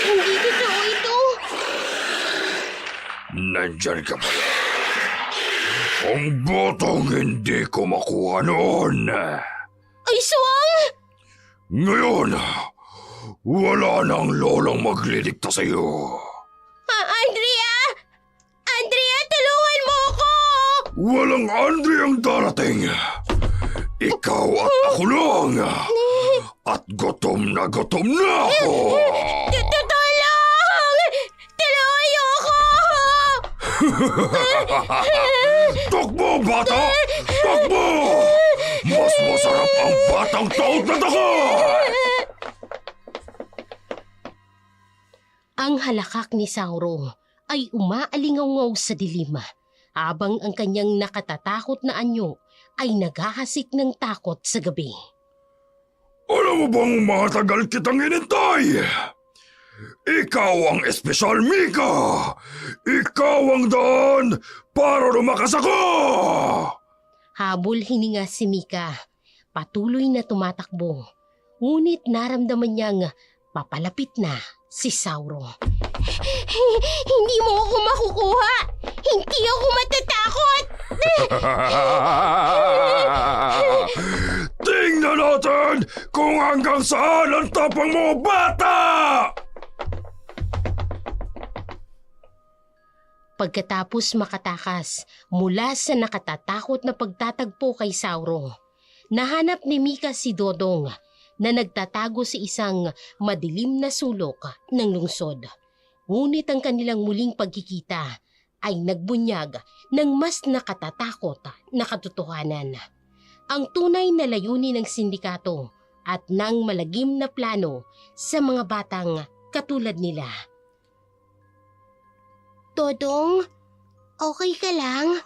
Hindi totoo ito. Nandyan ka pala. Ang batang hindi ko makuha noon. Ay, swang! Ngayon, wala nang lolang magliligtas sa iyo. Andrea! Andrea, tulungan mo ako! Walang Andre ang darating. Ikaw at ako lang. At gutom na ako. Tulong! Tulungan niyo ako! Takbo, bata! Takbo! Mas masarap ang batang taot na tako! Ang halakak ni Sauro ay umaalingaw sa dilim habang ang kanyang nakatatakot na anyo ay naghahasik ng takot sa gabi. Alam mo bang matagal kitang inintay? Ikaw ang espesyal, Mika! Ikaw ang daan para lumakas ako! Habol hininga si Mika. Patuloy na tumatakbo. Ngunit naramdaman niyang papalapit na si Sauro. Hindi mo ako makukuha! Hindi ako matatakot! Tingnan natin kung hanggang saan ang tapang mo, bata! Pagkatapos makatakas mula sa nakatatakot na pagtatagpo kay Sauro, nahanap ni Mika si Dodong na nagtatago sa isang madilim na sulok ng lungsod. Ngunit ang kanilang muling pagkikita ay nagbunyag ng mas nakatatakot na katotohanan. Ang tunay na layunin ng sindikato at ng malagim na plano sa mga batang katulad nila. Dodong, okay ka lang?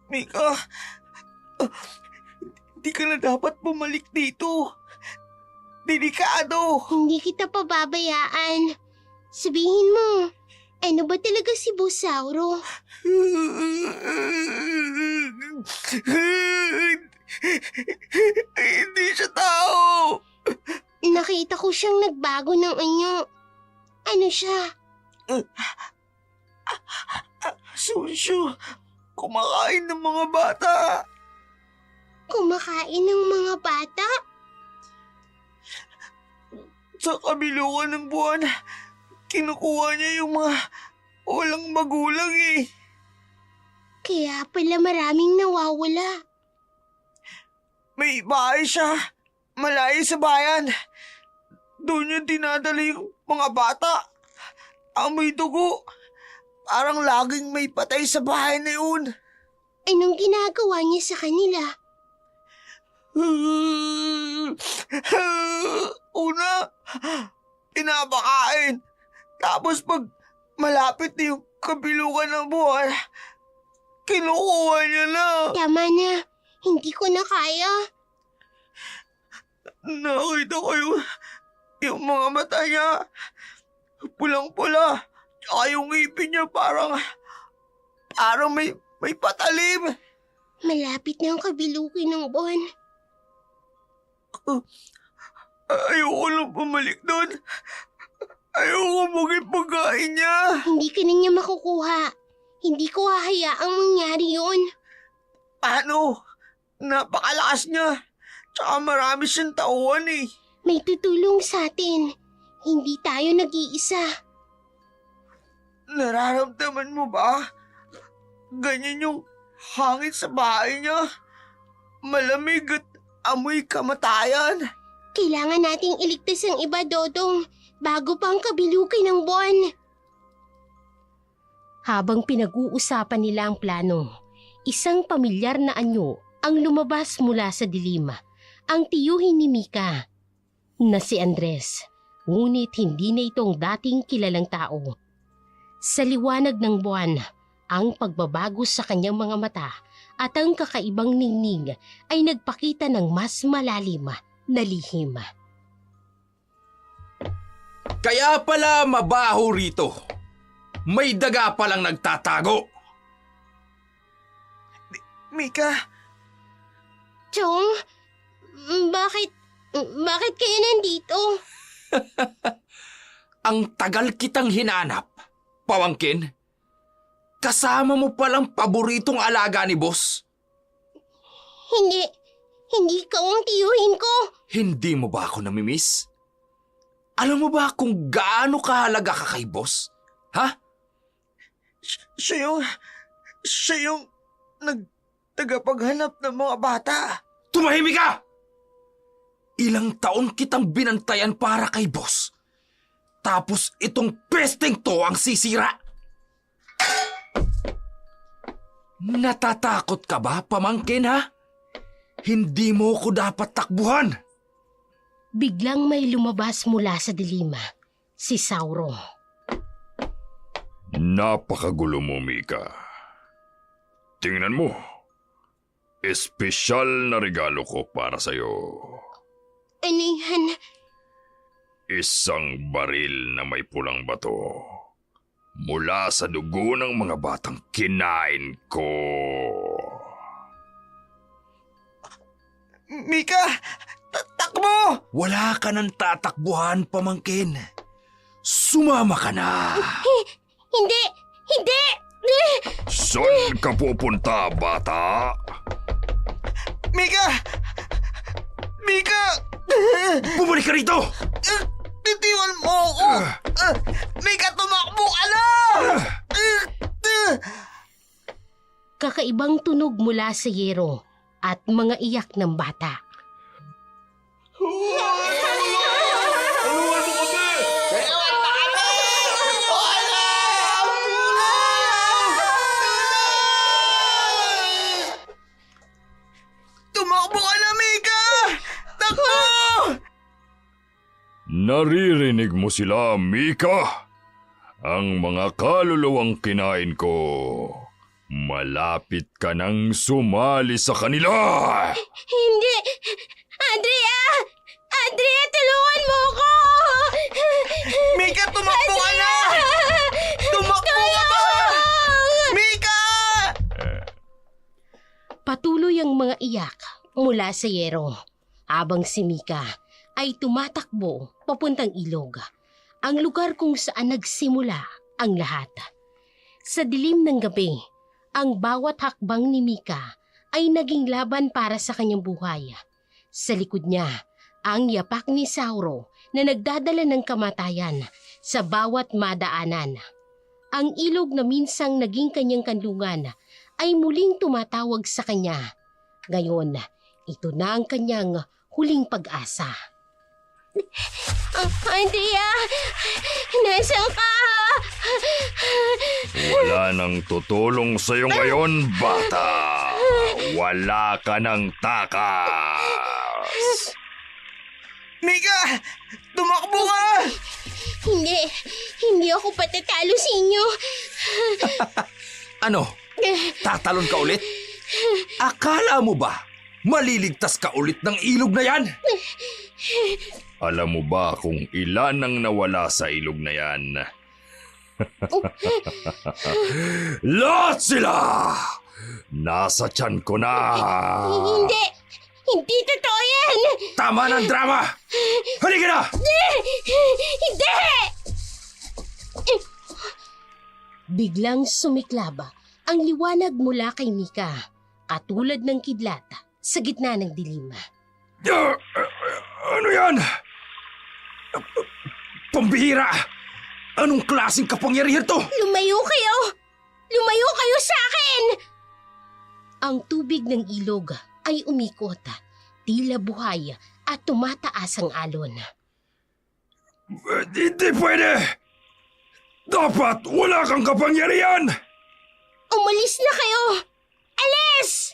Mika, hindi ka na dapat bumalik dito. Delikado. Hindi kita pababayaan. Sabihin mo, ano ba talaga si Bosauro? Hindi siya tao. Nakita ko siyang nagbago ng anyo. Ano siya? Sunsyo, kumakain ng mga bata. Kumakain ng mga bata? Sa kabiluan ng buwan, kinukuha niya yung mga walang magulang eh. Kaya pala maraming nawawala. May bahay siya, malayo sa bayan. Doon niya dinadala yung mga bata. Amoy dugo. Parang laging may patay sa bahay na yun. Anong ginagawa niya sa kanila? Una, pinapakain. Tapos pag malapit na yung kabilukan ng buwan, kinukuha niya na. Tama na. Hindi ko na kaya. Nakita ko yung mga mata niya. Pulang-pula. Tsaka yung ngipin niya parang may patalim. Malapit na ang kabilukin ng buwan. Ayoko lang bumalik doon. Ayoko maging pagkain niya. Hindi ka na niya makukuha. Hindi ko hahayaang mangyari yun. Paano? Napakalakas niya. Tsaka marami siyang tauhan eh. May tutulong sa atin. hindi tayo nag-iisa. Nararamdaman mo ba? Ganyan yung hangin sa bahay niya. Malamig at amoy kamatayan. Kailangan nating iligtas ang iba, Dodong, bago pa ang kabilukin ng buwan. Habang pinag-uusapan nila ang plano, isang pamilyar na anyo ang lumabas mula sa dilim. Ang tiyuhin ni Mika na si Andres, ngunit hindi na itong dating kilalang tao. Sa liwanag ng buwan, ang pagbabago sa kanyang mga mata at ang kakaibang ningning ay nagpakita ng mas malalim na lihim. Kaya pala mabaho rito. May daga palang nagtatago. Mika, Chong, bakit kayo nandito? Ang tagal kitang hinanap. Pamangkin, kasama mo palang paboritong alaga ni boss. Hindi ikaw ang tiyuhin ko. Hindi mo ba ako namimiss? Alam mo ba kung gaano kahalaga ka kay boss? Ha? siya yung tagapaghanap ng mga bata. Tumahimik ka! Ilang taon kitang binantayan para kay boss. Tapos itong pesteng to ang sisira. Natatakot ka ba, pamangkin, ha? Hindi mo ko dapat takbuhan. Biglang may lumabas mula sa dilim, si Sauro. Napakagulo mo, Mika. Tingnan mo. Espesyal na regalo ko para sa'yo. Ano yan? Isang baril na may pulang bato. Mula sa dugo ng mga batang kinain ko. Mika, takbo! Wala ka nang tatakbuhan, pamangkin. Sumama ka na. Hindi! Saan ka pupunta, bata? Mika! Bumalik ka rito! Titiwan mo ako! Mika, tumakbo ka na! Kakaibang tunog mula sa yero at mga iyak ng bata. Tumakbo ka na, Mika! Takbo! Naririnig mo sila, Mika? Ang mga kaluluwang kinain ko. Malapit ka nang sumali sa kanila! Hindi! Andrea! Andrea, tulungan mo ko! Mika, tumakbo ka na! Tumakbo ka ba? Mika! Patuloy ang mga iyak mula sa yero habang si Mika ay tumatakbo papuntang ilog, ang lugar kung saan nagsimula ang lahat. Sa dilim ng gabi, ang bawat hakbang ni Mika ay naging laban para sa kanyang buhay. Sa likod niya, ang yapak ni Sauro na nagdadala ng kamatayan sa bawat madaanan. Ang ilog na minsang naging kanyang kanlungan ay muling tumatawag sa kanya. Ngayon, ito na ang kanyang huling pag-asa. Andrea! Nasaan ka? Wala nang tutulong sa'yo ngayon, bata. Wala ka nang takas. Mika! Tumakbo ka! Hindi ako patatalo sa inyo. Ano? Tatalon ka ulit? Akala mo ba maliligtas ka ulit ng ilog na yan? Alam mo ba kung ilan ang nawala sa ilog na yan? Lahat sila! Nasa tiyan ko na! Hindi totoo yan! Tama ng drama! Halika na! Hindi! Biglang sumiklab ang liwanag mula kay Mika, katulad ng kidlat sa gitna ng dilim. Ano yan? Pambihira! Anong klaseng kapangyarihan to? Lumayo kayo! Lumayo kayo sa akin! Ang tubig ng ilog ay umikot, tila buhay at tumataas ang alon. Hindi pwede! Dapat wala kang kapangyarihan! Umalis na kayo! Alis!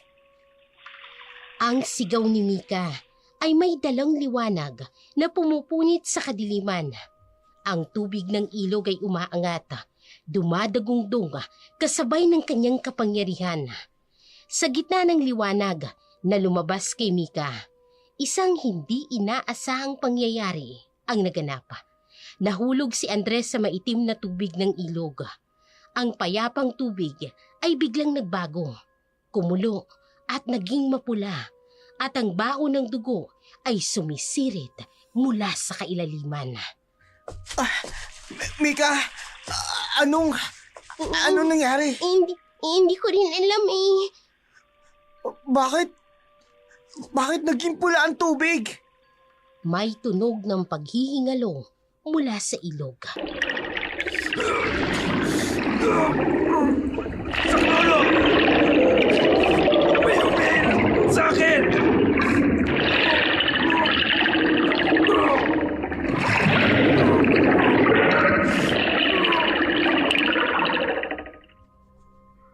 Ang sigaw ni Mika ay may dalang liwanag na pumupunit sa kadiliman. Ang tubig ng ilog ay umaangat, dumadagungdong kasabay ng kanyang kapangyarihan. Sa gitna ng liwanag na lumabas kay Mika, isang hindi inaasahang pangyayari ang naganap. Nahulog si Andres sa maitim na tubig ng ilog. Ang payapang tubig ay biglang nagbago, kumulo at naging mapula, at ang baho ng dugo ay sumisirit mula sa kailaliman. Mika, anong nangyari? Hindi ko rin alam eh. Bakit naging pula ang tubig? May tunog ng paghihingalo mula sa ilog. May humihila sa akin!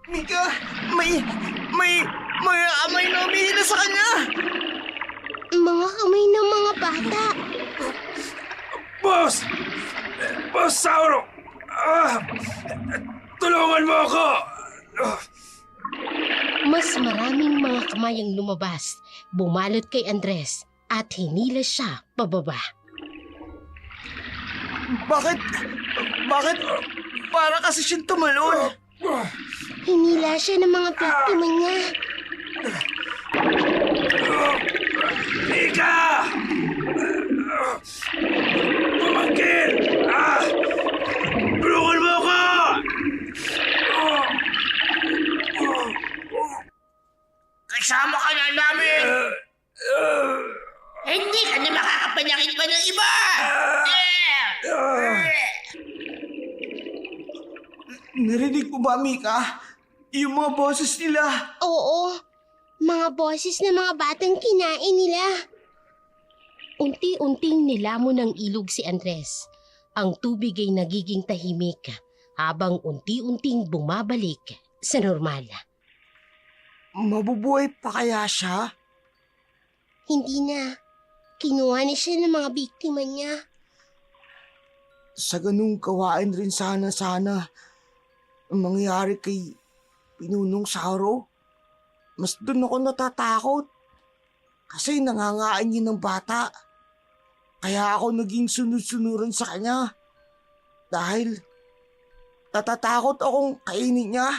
Mika, may amay na umihila sa kanya! Mga kamay ng mga bata. Boss! Boss Sauro! Tulungan mo ako! Mas maraming mga kamay ang lumabas, bumalot kay Andres at hinila siya pababa. Bakit para kasi siyang tumalon? Hinila siya ng mga biktima niya. Mika! Pumangkin! Tulungan mo ako! Kasama ka na namin! Hindi ka na makakapanyakit pa ng iba! Narinig mo ba, Mika? Yung mga boses nila. Oo, mga boses ng mga batang kinain nila. Unti-unting nilamon ng ilog si Andres. Ang tubig ay nagiging tahimik habang unti-unting bumabalik sa normal. Mabubuhay pa kaya siya? Hindi na. Kinuha na siya ng mga biktima niya. Sa ganung kawain rin sana ang mangyayari kay Pinunong Sauro. Mas doon ako natatakot. Kasi nangangain yun ng bata. Kaya ako naging sunod-sunuran sa kanya. Dahil natatakot akong kainin niya.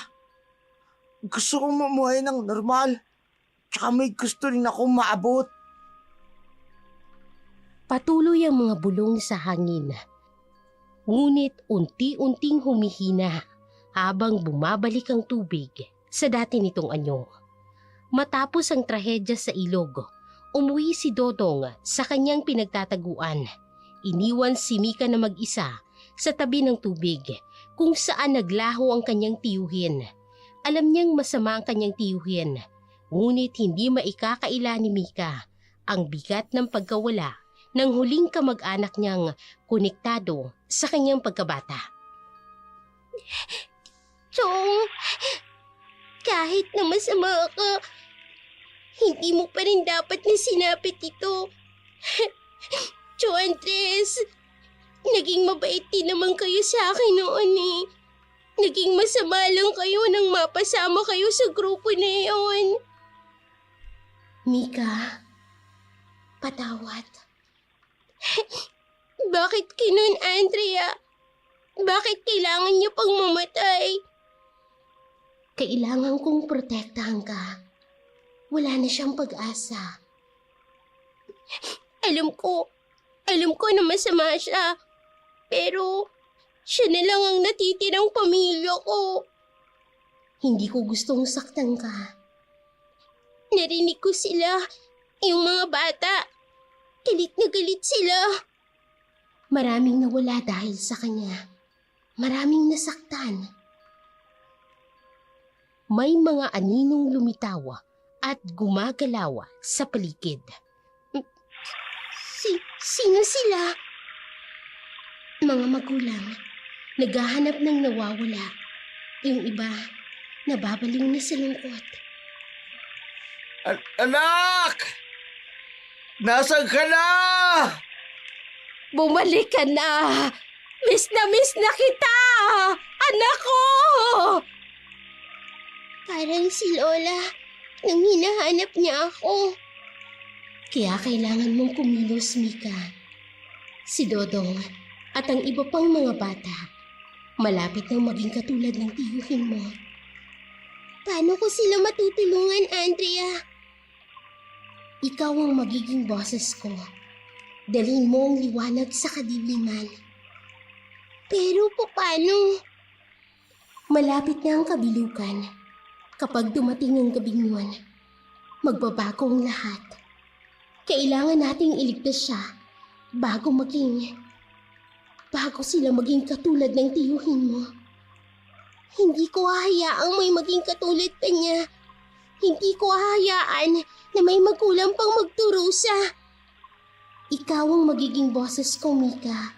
Gusto kong mamuhay ng normal. Tsaka may gusto rin akong maabot. Patuloy ang mga bulong sa hangin. Ngunit unti-unting humihina habang bumabalik ang tubig sa dati nitong anyo. Matapos ang trahedya sa ilog, umuwi si Dodong sa kanyang pinagtataguan. Iniwan si Mika na mag-isa sa tabi ng tubig kung saan naglaho ang kanyang tiyuhin. Alam niyang masama ang kanyang tiyuhin, ngunit hindi maikakaila ni Mika ang bigat ng pagkawala ng huling kamag-anak niyang konektado sa kanyang pagkabata. Chong, kahit na masama ka, hindi mo pa rin dapat na sinapit ito. Cho Andres, naging mabait din naman kayo sa akin noon eh. Naging masama lang kayo nang mapasama kayo sa grupo na iyon. Mika, patawad. Bakit kinon, Andrea? Bakit kailangan niya pang mamatay? Kailangan kong protektahan ka. Wala na siyang pag-asa. Alam ko na masama siya. Pero siya na lang ang natitirang pamilya ko. Hindi ko gustong saktan ka. Narinig ko sila, yung mga bata. Galit na galit sila. Maraming nawala dahil sa kanya. Maraming nasaktan. May mga aninong lumitawa at gumagalawa sa paligid. Sino sila? Mga magulang, naghahanap ng nawawala. Yung iba, nababaliw na sa lungkot. Anak! Nasaan ka na? Bumalik ka na! Miss na kita! Anak ko! Parang si Lola nang hinahanap niya ako. Kaya kailangan mong kumilos, Mika. Si Dodong at ang iba pang mga bata, malapit nang maging katulad ng tiyuhin mo. Paano ko sila matutulungan, Andrea? Ikaw ang magiging boses ko. Dalhin mo ang liwanag sa kadiliman. Pero paano? Malapit na ang kabilukan. Kapag dumating ang gabing yun, magbabago ang lahat. Kailangan nating iligtas siya bago sila maging katulad ng tiyuhin mo. Hindi ko hahayaang may maging katulad pa niya. Hindi ko hahayaan na may magulang pang magturusa. Ikaw ang magiging boses ko, Mika.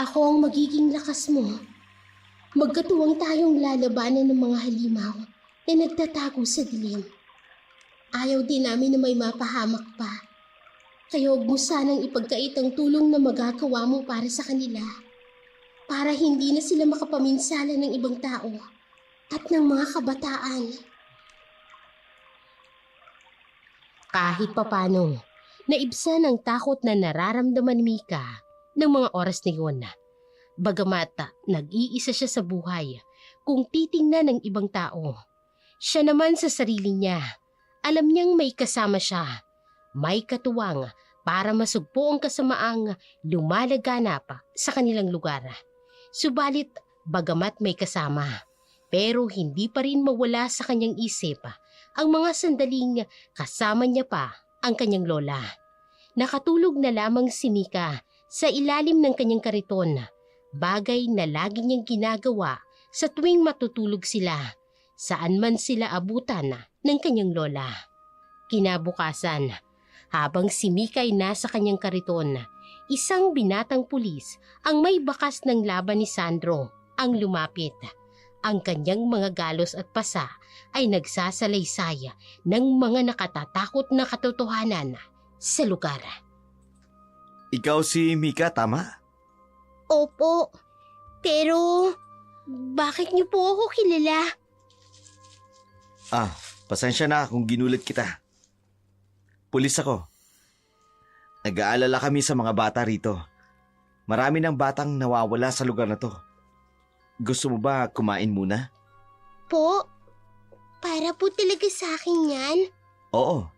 Ako ang magiging lakas mo. Magkatuwang tayong lalabanan ng mga halimaw na nagtatago sa dilim. Ayaw din namin na may mapahamak pa. Kaya huwag mo sanang ipagkait ang tulong na magagawa mo para sa kanila. Para hindi na sila makapaminsala ng ibang tao at ng mga kabataan. Kahit papano, naibsan ang takot na nararamdaman ni Mika ng mga oras na yun. Bagamat nag-iisa siya sa buhay kung titingnan ng ibang tao. Siya naman sa sarili niya, alam niyang may kasama siya. May katuwang para masugpo ang kasamaang lumalaganap sa kanilang lugar. Subalit, bagamat may kasama, pero hindi pa rin mawala sa kanyang isip ang mga sandaling kasama niya pa ang kanyang lola. Nakatulog na lamang si Mika sa ilalim ng kanyang kariton, bagay na lagi niyang ginagawa sa tuwing matutulog sila, saan man sila abutan ng kanyang lola. Kinabukasan, habang si Mika ay nasa kanyang kariton, isang binatang pulis ang may bakas ng laban ni Sandro ang lumapit. Ang kanyang mga galos at pasa ay nagsasalaysay ng mga nakatatakot na katotohanan sa lugar. Ikaw si Mika, tama? Opo. Pero, bakit niyo po ako kilala? Pasensya na kung ginulat kita. Pulis ako. Nag-aalala kami sa mga bata rito. Marami ng batang nawawala sa lugar na to. Gusto mo ba kumain muna? Po? Para po talaga sa akin yan? Oo.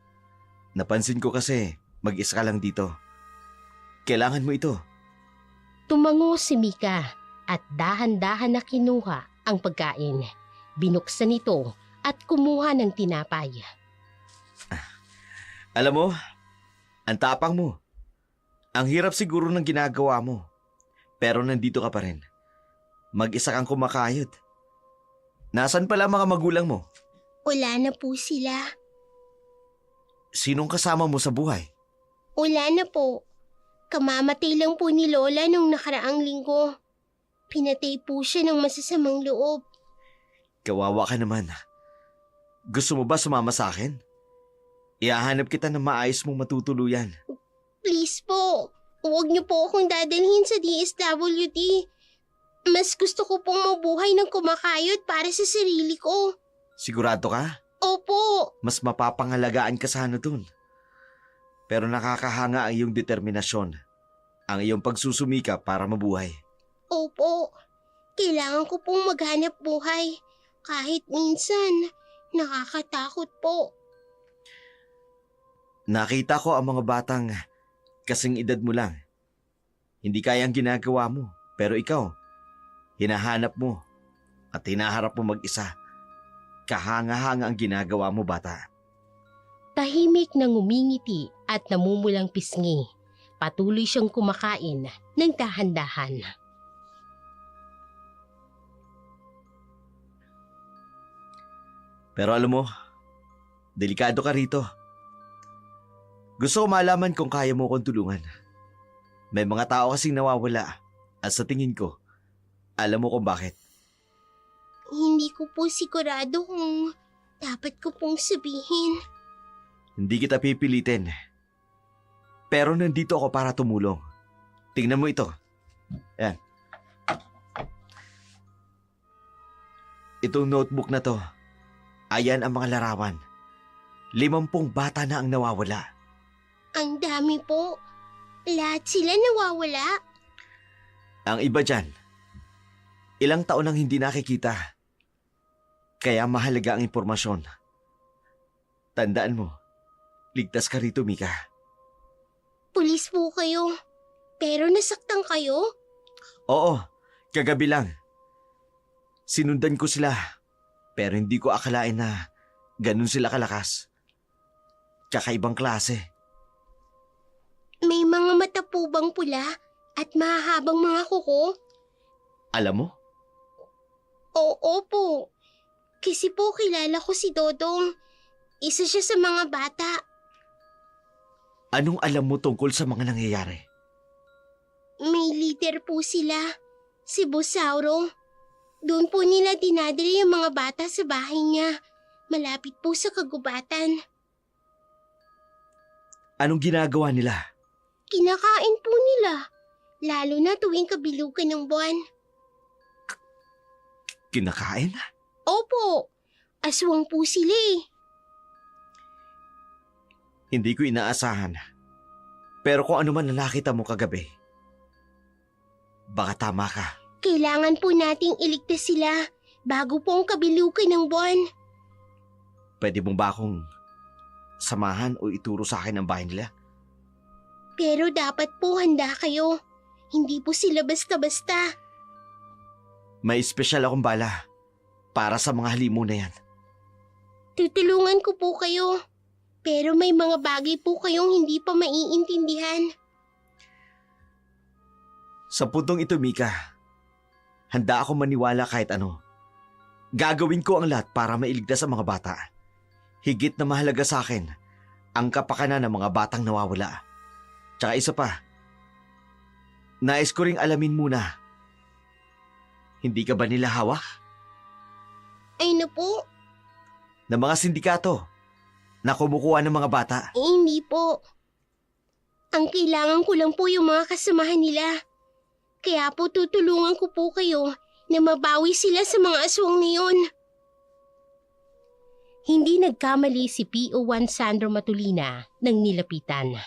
Napansin ko kasi mag-isa ka lang dito. Kailangan mo ito. Tumango si Mika at dahan-dahan na kinuha ang pagkain. Binuksan ito at kumuha ng tinapay. Alam mo, ang tapang mo. Ang hirap siguro ng ginagawa mo. Pero nandito ka pa rin. Mag-isa kang kumakayod. Nasaan pala mga magulang mo? Wala na po sila. Sinong kasama mo sa buhay? Wala na po. Kamamatay lang po ni Lola nung nakaraang linggo. Pinatay po siya ng masasamang loob. Kawawa ka naman. Gusto mo ba sumama sa akin? Ihahanap kita ng maayos mong matutuluyan. Please po, huwag niyo po akong dadalhin sa DSWD. Mas gusto ko pong mabuhay ng kumakayod para sa sarili ko. Sigurado ka? Opo. Mas mapapangalagaan ka sana dun. Pero nakakahanga ang iyong determinasyon. Ang iyong pagsusumika para mabuhay. Opo. Kailangan ko pong maghanap buhay. Kahit minsan, nakakatakot po. Nakita ko ang mga batang kasing edad mo lang. Hindi kaya ang ginagawa mo, pero ikaw, hinahanap mo at hinaharap mo mag-isa. Kahanga-hanga ang ginagawa mo, bata. Tahimik na ngumingiti at namumulang pisngi. Patuloy siyang kumakain ng dahan-dahan. Pero alam mo, delikado ka rito. Gusto ko malaman kung kaya mo kong tulungan. May mga tao kasing nawawala at sa tingin ko, alam mo kung bakit. Hindi ko po sigurado kung dapat ko pong sabihin. Hindi kita pipilitin. Pero nandito ako para tumulong. Tingnan mo ito. Ayan. Itong notebook na to, ayan ang mga larawan. 50 bata na ang nawawala. Ang dami po. Lahat sila nawawala. Ang iba dyan, ilang taon nang hindi nakikita. Kaya mahalaga ang impormasyon. Tandaan mo, ligtas ka rito, Mika. Pulis po kayo. Pero nasaktan kayo? Oo, kagabi lang. Sinundan ko sila, pero hindi ko akalain na ganun sila kalakas. Kakaibang klase. May mga mata po bang pula at mahahabang mga kuko? Alam mo, Oo po. Kasi po kilala ko si Dodong. Isa siya sa mga bata. anong alam mo tungkol sa mga nangyayari? May leader po sila. Si Bosauro. Doon po nila dinadala yung mga bata sa bahay niya. Malapit po sa kagubatan. Anong ginagawa nila? Kinakain po nila. Lalo na tuwing kabilugan ng buwan. Kinakain? Opo. Aswang po sila eh. Hindi ko inaasahan. Pero kung ano man na nakita mo kagabi, baka tama ka. Kailangan po nating iligtas sila bago po ang kabilugan ng buwan. Pwede mo ba akong samahan o ituro sa akin ang bahay nila? Pero dapat po handa kayo. Hindi po sila basta-basta. May espesyal akong bala para sa mga halimo na yan. Tutulungan ko po kayo. Pero may mga bagay po kayong hindi pa maiintindihan. Sa puntong ito, Mika, handa ako maniwala kahit ano. Gagawin ko ang lahat para mailigtas ang mga bata. Higit na mahalaga sa akin ang kapakanan ng mga batang nawawala. Tsaka isa pa, nais ko ring alamin muna, hindi ka ba nila hawak? Ay na po, Ng mga sindikato na kumukuha ng mga bata? hindi po. Ang kailangan ko lang po yung mga kasamahan nila. Kaya po tutulungan ko po kayo na mabawi sila sa mga aswang na yun. Hindi nagkamali si PO1 Sandro Matulina ng nilapitan.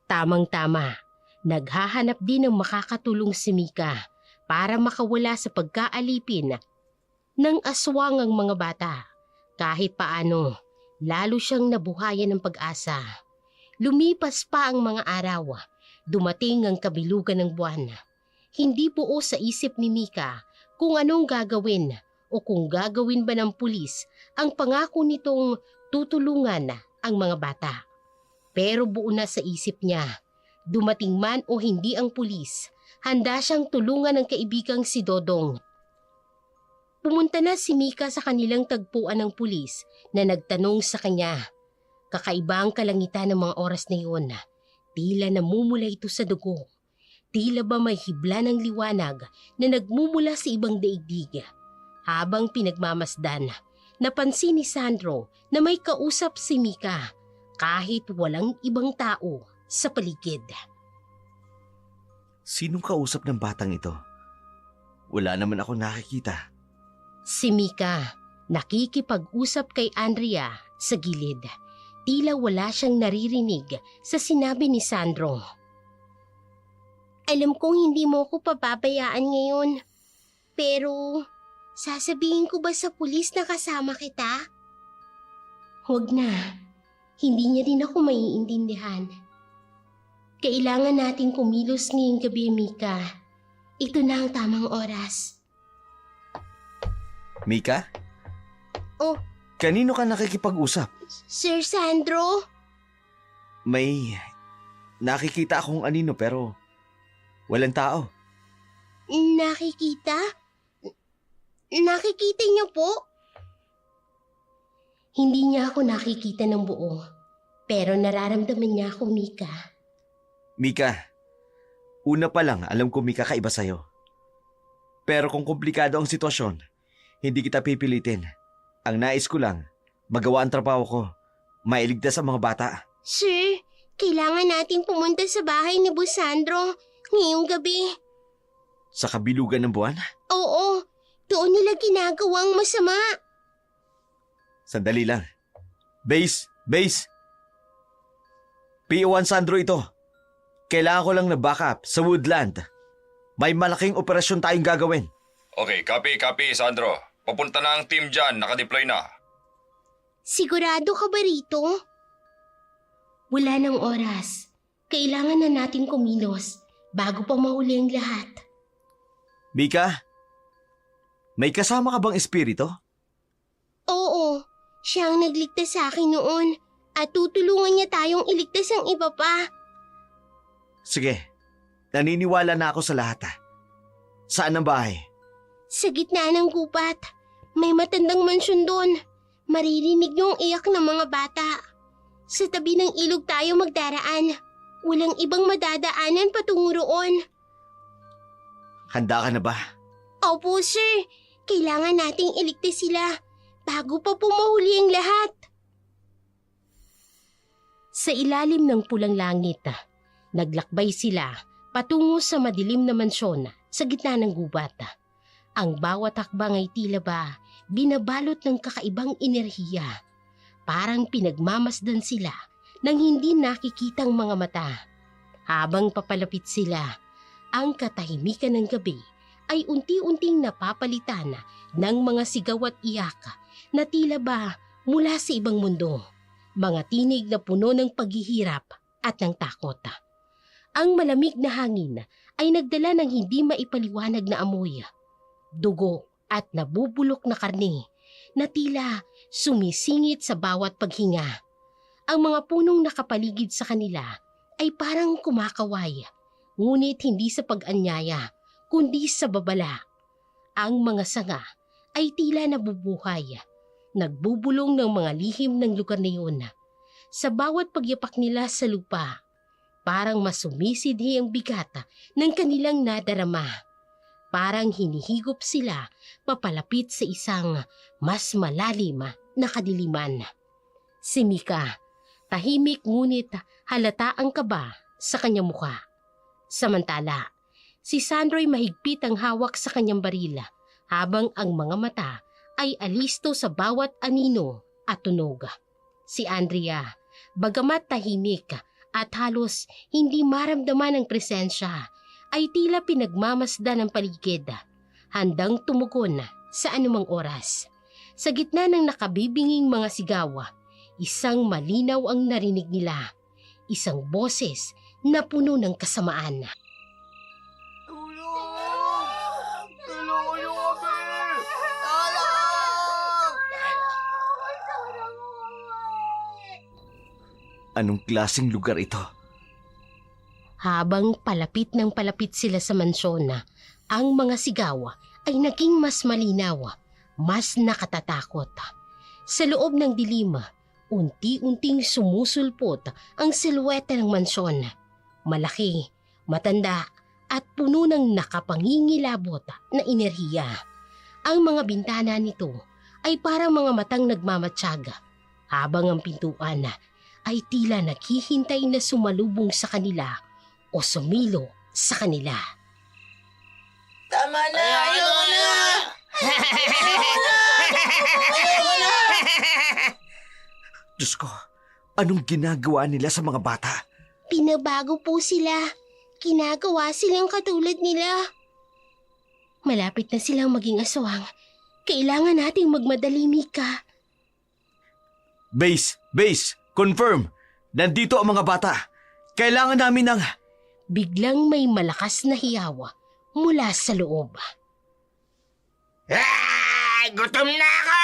Tamang-tama, naghahanap din ng makakatulong si Mika para makawala sa pagkaalipin ng aswang ang mga bata. Kahit paano, lalo siyang nabuhayan ng pag-asa. Lumipas pa ang mga araw, dumating ang kabilugan ng buwan. Hindi buo sa isip ni Mika kung anong gagawin o kung gagawin ba ng pulis ang pangako nitong tutulungan ang mga bata. Pero buo na sa isip niya, dumating man o hindi ang pulis, handa siyang tulungan ng kaibigang si Dodong. Pumunta na si Mika sa kanilang tagpuan ng pulis na nagtanong sa kanya. Kakaiba ang kalangitan ng mga oras na iyon. Tila namumula ito sa dugo. Tila ba may hibla ng liwanag na nagmumula sa ibang daigdig. Habang pinagmamasdan, napansin ni Sandro na may kausap si Mika kahit walang ibang tao sa paligid. Sinong kausap ng batang ito? Wala naman ako nakikita. Si Mika, nakikipag-usap kay Andrea sa gilid. Tila wala siyang naririnig sa sinabi ni Sandro. Alam kong hindi mo ko pababayaan ngayon. Pero, sasabihin ko ba sa pulis na kasama kita? Huwag na, hindi niya din ako maiintindihan. Kailangan nating kumilos ngayong gabi, Mika. Ito na ang tamang oras. Mika? Oh. Kanino ka nakikipag-usap? Sir Sandro? May nakikita akong anino pero walang tao. Nakikita? Nakikita niyo po? Hindi niya ako nakikita ng buo, pero nararamdaman niya ako, Mika. Mika, una pa lang alam ko may kakaiba sa'yo. Pero kung komplikado ang sitwasyon, hindi kita pipilitin. Ang nais ko lang, magawa ang trabaho ko, mailigtas ang mga bata. Sir, kailangan nating pumunta sa bahay ni Busandro ngayong gabi. Sa kabilugan ng buwan? Oo, doon nila ginagawang masama. Sandali lang. Base! P1 Sandro ito. Kailangan ko lang na backup sa Woodland. May malaking operasyon tayong gagawin. Okay, copy, Sandro. Papunta na ang team dyan, nakadeploy na. Sigurado ka ba rito? Wala ng oras. Kailangan na natin kumilos bago pa mahuli ang lahat. Mika, may kasama ka bang espiritu? Oo, siya ang nagligtas sa akin noon at tutulungan niya tayong iligtas ang iba pa. Sige, naniniwala na ako sa lahat. Saan ang bahay? Sa gitna ng gubat, may matandang mansyon doon. Maririnig niyo ang iyak ng mga bata. Sa tabi ng ilog tayo magdaraan. Walang ibang madadaanan patungo roon. Handa ka na ba? Opo, sir. Kailangan nating iligtas sila bago pa pumahuli ang lahat. Sa ilalim ng pulang langit, naglakbay sila patungo sa madilim na mansyon sa gitna ng gubat. Ang bawat hakbang ay tila ba binabalot ng kakaibang enerhiya. Parang pinagmamasdan sila ng hindi nakikitang mga mata. Habang papalapit sila, ang katahimikan ng gabi ay unti-unting napapalitan ng mga sigaw at iyak na tila ba mula sa ibang mundo. Mga tinig na puno ng paghihirap at ng takot. Ang malamig na hangin ay nagdala ng hindi maipaliwanag na amoy, dugo at nabubulok na karne na tila sumisingit sa bawat paghinga. Ang mga punong nakapaligid sa kanila ay parang kumakaway, ngunit hindi sa pag-anyaya, kundi sa babala. Ang mga sanga ay tila nabubuhay, nagbubulong ng mga lihim ng lugar na yun. Sa bawat pagyapak nila sa lupa, parang masumisidhi ang bigat ng kanilang nadarama. Parang hinihigop sila papalapit sa isang mas malalim na kadiliman. Si Mika, tahimik ngunit halata ang kaba sa kanyang mukha. Samantala, si Sandro'y mahigpit ang hawak sa kanyang barila habang ang mga mata ay alisto sa bawat anino at tunog. Si Andrea, bagamat tahimik at halos hindi maramdaman ang presensya, ay tila pinagmamasdan ng paligid, handang tumugon sa anumang oras. Sa gitna ng nakabibinging mga sigaw, isang malinaw ang narinig nila, isang boses na puno ng kasamaan. Anong klaseng lugar ito? Habang palapit ng palapit sila sa mansyon, ang mga sigaw ay naging mas malinaw, mas nakatatakot. Sa loob ng dilim, unti-unting sumusulpot ang silweta ng mansyon. Malaki, matanda at puno ng nakapangingilabot na enerhiya. Ang mga bintana nito ay parang mga matang nagmamatsyag, habang ang pintuan ay tila naghihintay na sumalubong sa kanila o sumilo sa kanila. Tama na! Ayoko na! Diyos ko, anong ginagawa nila sa mga bata? Pinabago po sila. Kinagawa silang katulad nila. Malapit na silang maging aswang. Kailangan nating magmadali, Mika. Base! Confirm! Nandito ang mga bata. Kailangan namin ng... Biglang may malakas na hiyaw mula sa loob. Gutom na ako!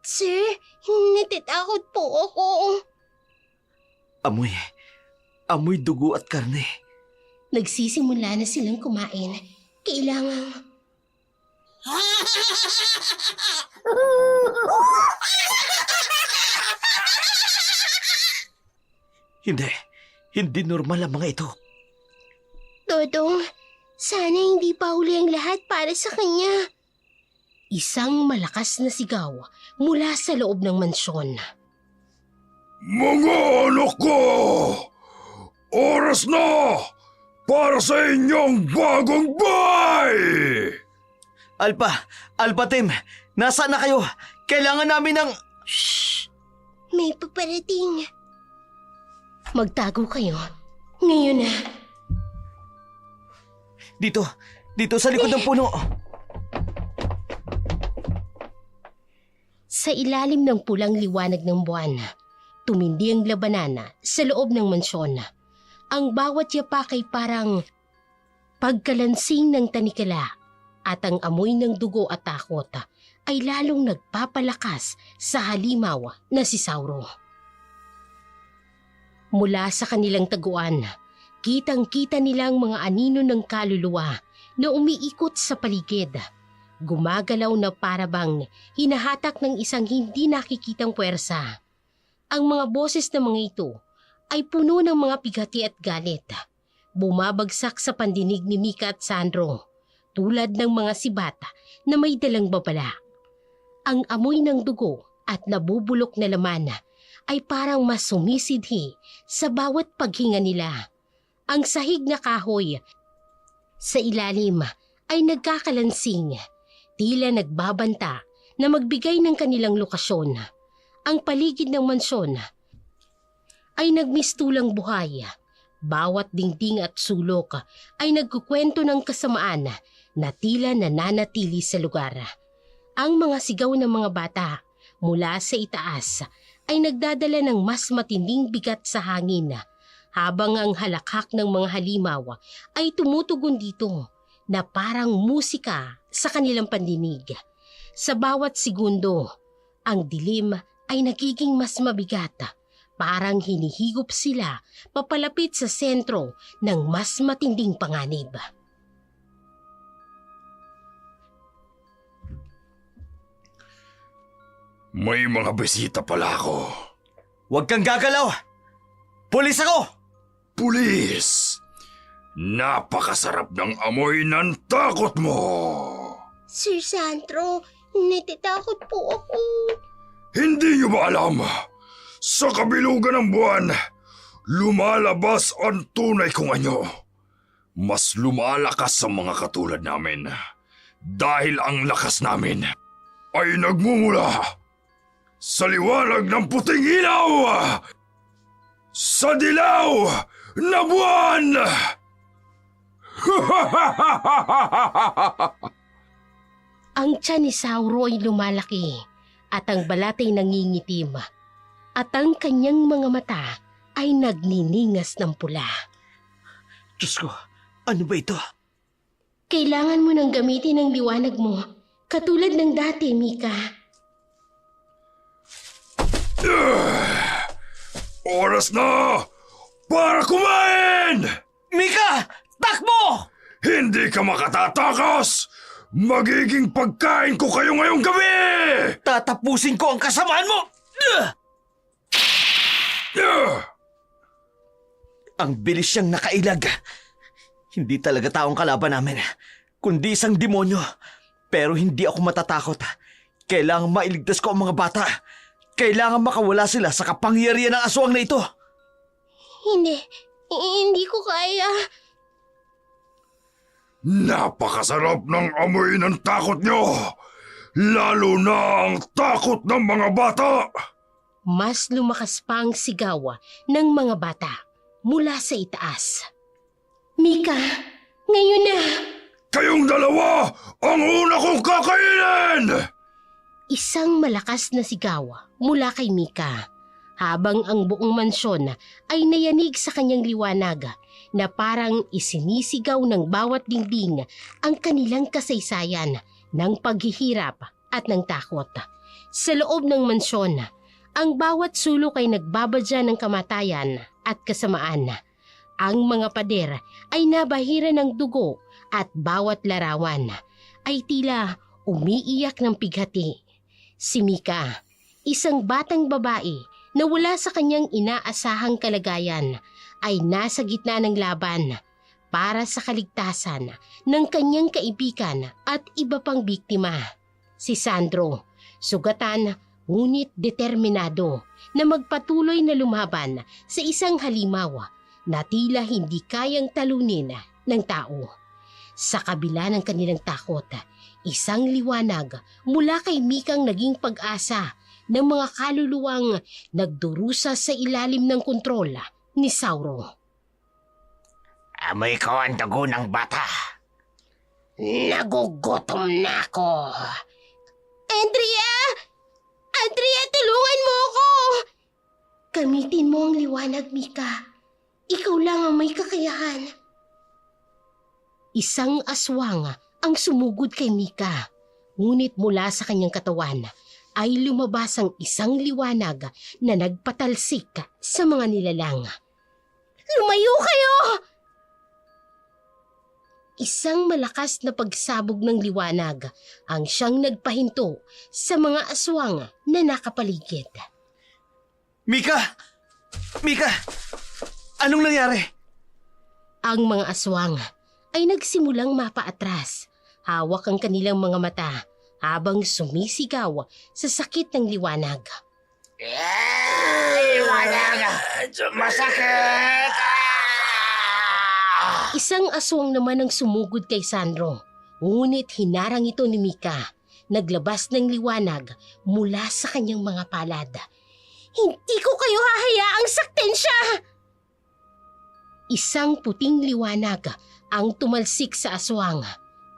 Sir, natatakot po ako. Amoy dugo at karne. Nagsisimula na silang kumain. Kailangang... Hindi normal ang mga ito. Dodong, sana hindi pa uli ang lahat para sa kanya. Isang malakas na sigaw mula sa loob ng mansyon. Mga anak ko! Oras na para sa inyong bagong bahay! Alpha Team, nasaan na kayo? Kailangan namin ng... May paparating. Magtago kayo. Ngayon na. Dito sa likod ng puno. Sa ilalim ng pulang liwanag ng buwan, tumindi ang labanan sa loob ng mansyon. Ang bawat yapak ay parang pagkalansing ng tanikala at ang amoy ng dugo at takot ay lalong nagpapalakas sa halimaw na si Sauro. Mula sa kanilang taguan, kitang-kita nilang mga anino ng kaluluwa na umiikot sa paligid. Gumagalaw na parabang hinahatak ng isang hindi nakikitang puwersa. Ang mga boses ng mga ito ay puno ng mga bigati at galit. Bumabagsak sa pandinig ni Mika at Sandro, tulad ng mga sibata na may dalang babala. Ang amoy ng dugo at nabubulok na laman ay parang mas sumisidhi sa bawat paghinga nila. Ang sahig na kahoy sa ilalim ay nagkakalansing, tila nagbabanta na magbigay ng kanilang lokasyon. Ang paligid ng mansyon ay nagmistulang buhay. Bawat dingding at sulok ay nagkukwento ng kasamaan na tila nananatili sa lugar. Ang mga sigaw ng mga bata mula sa itaas ay nagdadala ng mas matinding bigat sa hangin, habang ang halakhak ng mga halimaw ay tumutugon dito na parang musika sa kanilang pandinig. Sa bawat segundo, ang dilim ay nagiging mas mabigat, parang hinihigop sila papalapit sa sentro ng mas matinding panganib. May mga bisita pala ako. Huwag kang gagalaw! Pulis ako! Pulis! Napakasarap ng amoy ng takot mo! Sir Sandro, natatakot po ako. Hindi niyo ba alam? Sa kabilugan ng buwan, lumalabas ang tunay kong anyo. Mas lumalakas sa mga katulad namin. Dahil ang lakas namin ay nagmumula sa liwanag ng puting ilaw! Sa dilaw na buwan! Ang tiyan ni Sauro ay lumalaki at ang balat ay nangingitim at ang kanyang mga mata ay nagniningas ng pula. Diyos ko, ano ba ito? Kailangan mo nang gamitin ang liwanag mo, katulad ng dati, Mika. Oras na para kumain! Mika! Takbo! Hindi ka makatatakas! Magiging pagkain ko kayo ngayong gabi! Tatapusin ko ang kasamaan mo! Ang bilis siyang nakailag. Hindi talaga taong kalaban namin, kundi isang demonyo. Pero hindi ako matatakot. Kailangan mailigtas ko ang mga bata. Kailangan makawala sila sa kapangyarihan ng aswang na ito. Hindi ko kaya. Napakasarap ng amoy ng takot nyo! Lalo na ang takot ng mga bata! Mas lumakas pa ang sigaw ng mga bata mula sa itaas. Mika, ngayon na. Kayong dalawa ang una kong kakainin! Isang malakas na sigaw mula kay Mika, habang ang buong mansyon ay nayanig sa kanyang liwanag na parang isinisigaw ng bawat dingding ang kanilang kasaysayan ng paghihirap at ng takot. Sa loob ng mansyon, ang bawat sulok ay nagbabadya ng kamatayan at kasamaan. Ang mga pader ay nabahira ng dugo at bawat larawan ay tila umiiyak ng pighati. Si Mika, isang batang babae na wala sa kanyang inaasahang kalagayan, ay nasa gitna ng laban para sa kaligtasan ng kanyang kaibigan at iba pang biktima. Si Sandro, sugatan ngunit determinado na magpatuloy na lumaban sa isang halimaw na tila hindi kayang talunin ng tao. Sa kabila ng kanilang takot, isang liwanag mula kay Mikang naging pag-asa ng mga kaluluwang nagdurusa sa ilalim ng kontrol ni Sauro. Amoy ko ang dugo ng bata. Nagugutom na ako. Andrea! Andrea, tulungan mo ako! Gamitin mo ang liwanag, Mika. Ikaw lang ang may kakayahan. Isang aswang ang sumugod kay Mika. Ngunit mula sa kanyang katawan ay lumabas ang isang liwanag na nagpatalsik sa mga nilalang. Lumayo kayo! Isang malakas na pagsabog ng liwanag ang siyang nagpahinto sa mga aswang na nakapaligid. Mika! Mika! Anong nangyari? Ang mga aswang ay nagsimulang mapaatras. Hawak ang kanilang mga mata habang sumisigaw sa sakit ng liwanag. Liwanag! Masakit! Isang aswang naman ang sumugod kay Sandro. Ngunit hinarang ito ni Mika. Naglabas ng liwanag mula sa kanyang mga palad. Hindi ko kayo hahayaang saktin siya! Isang puting liwanag ang tumalsik sa aswang.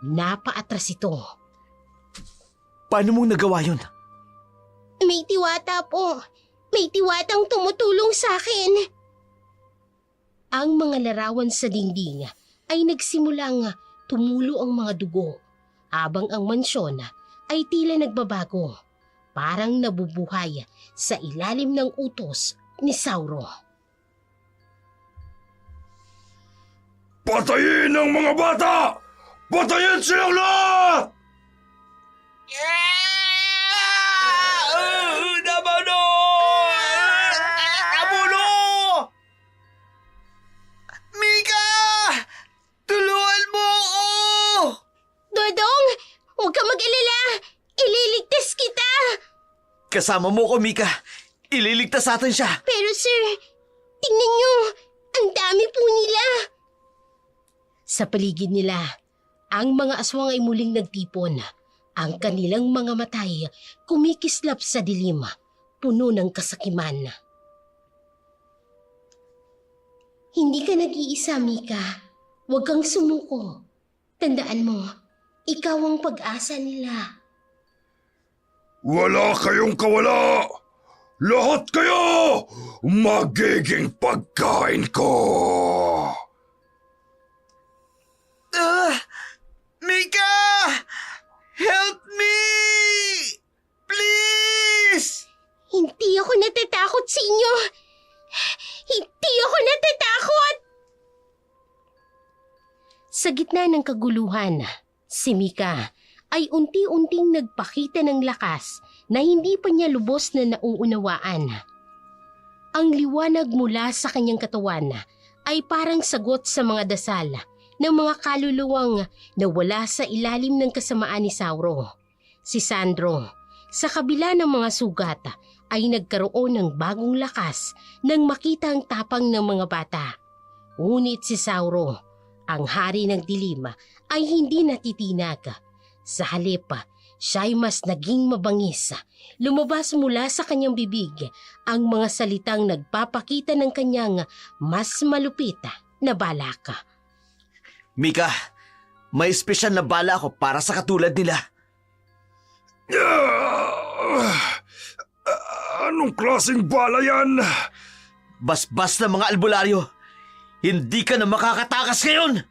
Napaatras ito. Paano mong nagawa yun? May tiwata po. May tiwatang tumutulong sa akin. Ang mga larawan sa dingding ay nagsimulang tumulo ang mga dugo, habang ang mansyon ay tila nagbabago, parang nabubuhay sa ilalim ng utos ni Sauro. Patayin ang mga bata! Patayin silang lahat! Nabuno! Nabuno! Mika! Tulungan mo ako! Dodong, huwag ka mag-alala. Ililigtas kita. Kasama mo ko, Mika. Ililigtas natin siya. Pero sir, tingnan niyo. Ang dami po nila. Sa paligid nila, ang mga aswang ay muling nagtipon. Ang kanilang mga matay kumikislap sa dilim, puno ng kasakiman. Hindi ka nag-iisa, Mika. Huwag kang sumuko. Tandaan mo, ikaw ang pag-asa nila. Wala kayong kawala! Lahat kayo magiging pagkain ko! Mika! Help me! Please! Hindi ako natatakot sa inyo. Hindi ako natatakot. Sa gitna ng kaguluhan, si Mika ay unti-unting nagpakita ng lakas na hindi pa niya lubos na nauunawaan. Ang liwanag mula sa kanyang katawan ay parang sagot sa mga dasal ng mga kaluluwang na wala sa ilalim ng kasamaan ni Sauro. Si Sandro, sa kabila ng mga sugat, ay nagkaroon ng bagong lakas nang makita ang tapang ng mga bata. Ngunit si Sauro, ang hari ng dilim, ay hindi natitinag. Sa halip, siya'y mas naging mabangis. Lumabas mula sa kanyang bibig ang mga salitang nagpapakita ng kanyang mas malupit na balak. Mika, may espesyal na bala ako para sa katulad nila. Anong klaseng bala yan? Basbas na mga albularyo. Hindi ka na makakatakas ngayon!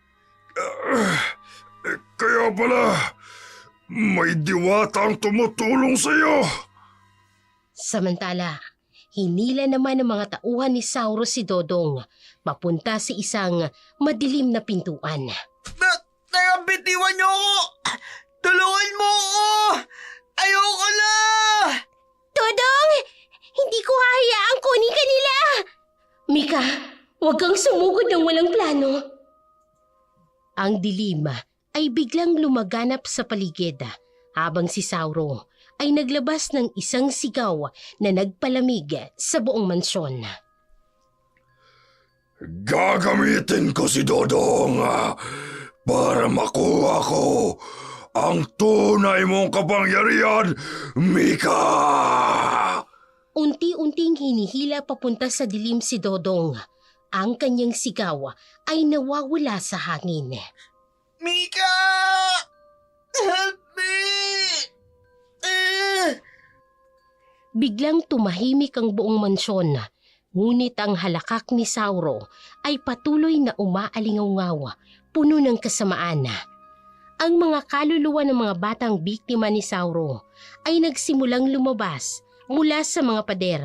Kaya pala, may diwata ang tumutulong sa'yo. Samantala, Hinila naman ng mga tauhan ni Sauro si Dodong papunta sa isang madilim na pintuan. Bitiwan niyo ako! Tulungan mo ako! Ayoko na! Dodong! Hindi ko hahayaang kunin ka nila! Mika, huwag kang sumugod ng walang plano. Ang dilim ay biglang lumaganap sa paligid habang si Sauro ay naglabas ng isang sigaw na nagpalamig sa buong mansyon. Gagamitin ko si Dodong para makuha ko ang tunay mong kapangyarihan, Mika! Unti-unting hinihila papunta sa dilim si Dodong. Ang kanyang sigaw ay nawawala sa hangin. Mika! Help me! Biglang tumahimik ang buong mansyon. Ngunit ang halakak ni Sauro ay patuloy na umaalingaw-ngaw, puno ng kasamaan. Ang mga kaluluwa ng mga batang biktima ni Sauro ay nagsimulang lumabas mula sa mga pader.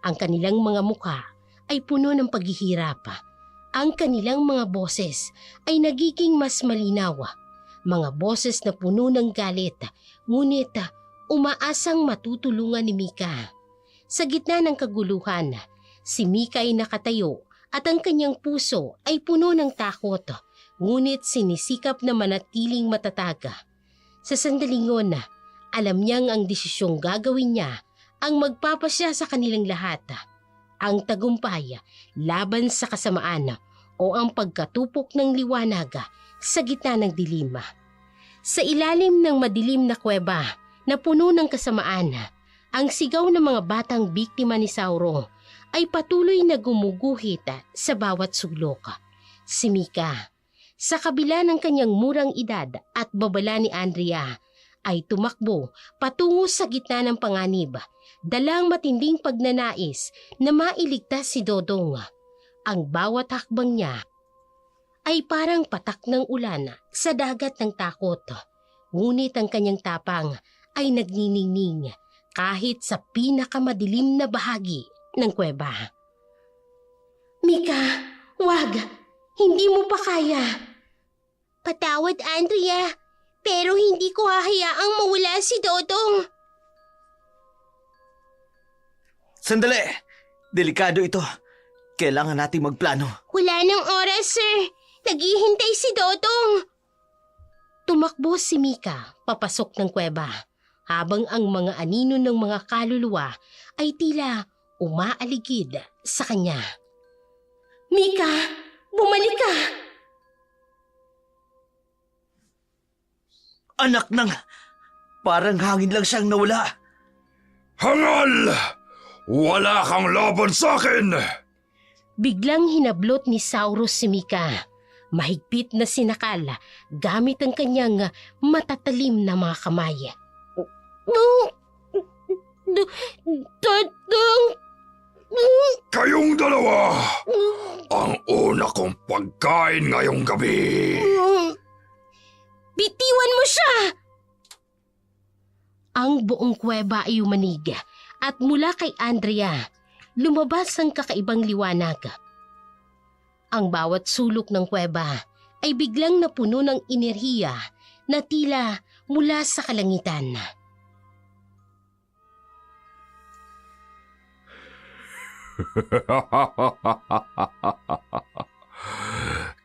Ang kanilang mga mukha ay puno ng paghihirap. Ang kanilang mga boses ay nagiging mas malinaw. Mga boses na puno ng galit, ngunit umaasang matutulungan ni Mika. Sa gitna ng kaguluhan, si Mika ay nakatayo at ang kanyang puso ay puno ng takot, ngunit sinisikap na manatiling matatag. Sa sandaling yun, alam niyang ang desisyong gagawin niya ang magpapasya sa kanilang lahat. Ang tagumpay laban sa kasamaan o ang pagkatupok ng liwanag sa gitna ng dilim. Sa ilalim ng madilim na kuweba na puno ng kasamaan, ang sigaw ng mga batang biktima ni Sauro ay patuloy na gumuguhit sa bawat sulok. Si Mika, sa kabila ng kanyang murang edad at babala ni Andrea, ay tumakbo patungo sa gitna ng panganib, dalang matinding pagnanais na mailigtas si Dodong. Ang bawat hakbang niya ay parang patak ng ulan sa dagat ng takot. Ngunit ang kanyang tapang ay nagniningning kahit sa pinakamadilim na bahagi ng kuweba. Mika, wag! Hindi mo pa kaya. Patawad, Andrea. Pero hindi ko hahayaang mawala si Dodong. Sandali! Delikado ito. Kailangan nating magplano. Wala nang oras, sir. Naghihintay si Dodong. Tumakbo si Mika papasok ng kuweba habang ang mga anino ng mga kaluluwa ay tila umaaligid sa kanya. Mika, bumalik ka! Anak ng... Parang hangin lang siyang nawala. Hangal! Wala kang laban sa akin! Biglang hinablot ni Saurus si Mika. Mahigpit na sinakal gamit ang kanyang matatalim na mga kamay. Dodong! Kayong dalawa, ang una kong pagkain ngayong gabi. Bitiwan mo siya! Ang buong kuweba ay umanig at mula kay Andrea, lumabas ang kakaibang liwanag. Ang bawat sulok ng kuweba ay biglang napuno ng enerhiya na tila mula sa kalangitan.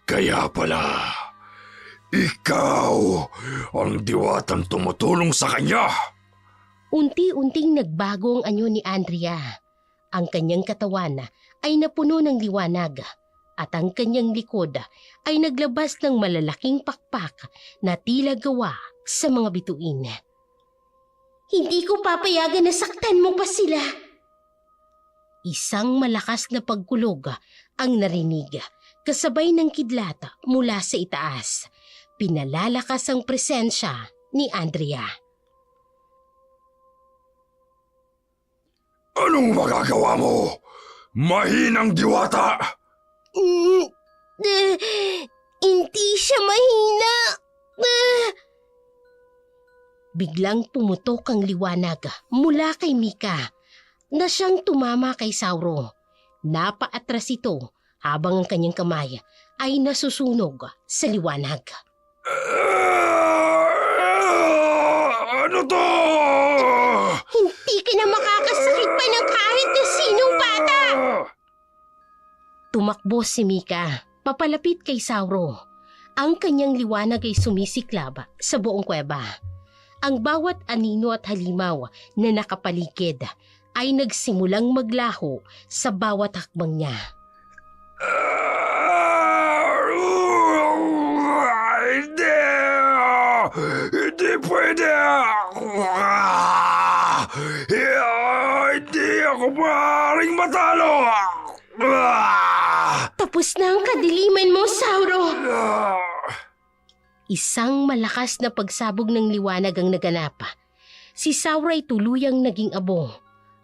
Kaya pala, ikaw ang diwatang tumutulong sa kanya. Unti-unting nagbago ang anyo ni Andrea. Ang kanyang katawan ay napuno ng liwanag at ang kanyang likod ay naglabas ng malalaking pakpak na tila gawa sa mga bituin. Hindi ko papayagan na saktan mo pa sila. Isang malakas na pagkulog ang narinig kasabay ng kidlat mula sa itaas. Pinalalakas ang presensya ni Andrea. Anong magagawa mo? Mahinang diwata! Hindi siya mahina. Biglang pumutok ang liwanag mula kay Mika. na siyang tumama kay Sauro. Napaatras ito habang ang kanyang kamay ay nasusunog sa liwanag. Ano to? Hindi ka na makakasakit pa ng kahit na sinong bata! Tumakbo si Mika, papalapit kay Sauro. Ang kanyang liwanag ay sumisiklab sa buong kuweba. Ang bawat anino at halimaw na nakapaligid ay nagsimulang maglaho sa bawat hakbang niya. Hindi! Hindi pwede! Hindi ako maaaring matalo! Tapos na ang kadiliman mo, Sauro! Isang malakas na pagsabog ng liwanag ang naganap. Si Sauro ay tuluyang naging abo.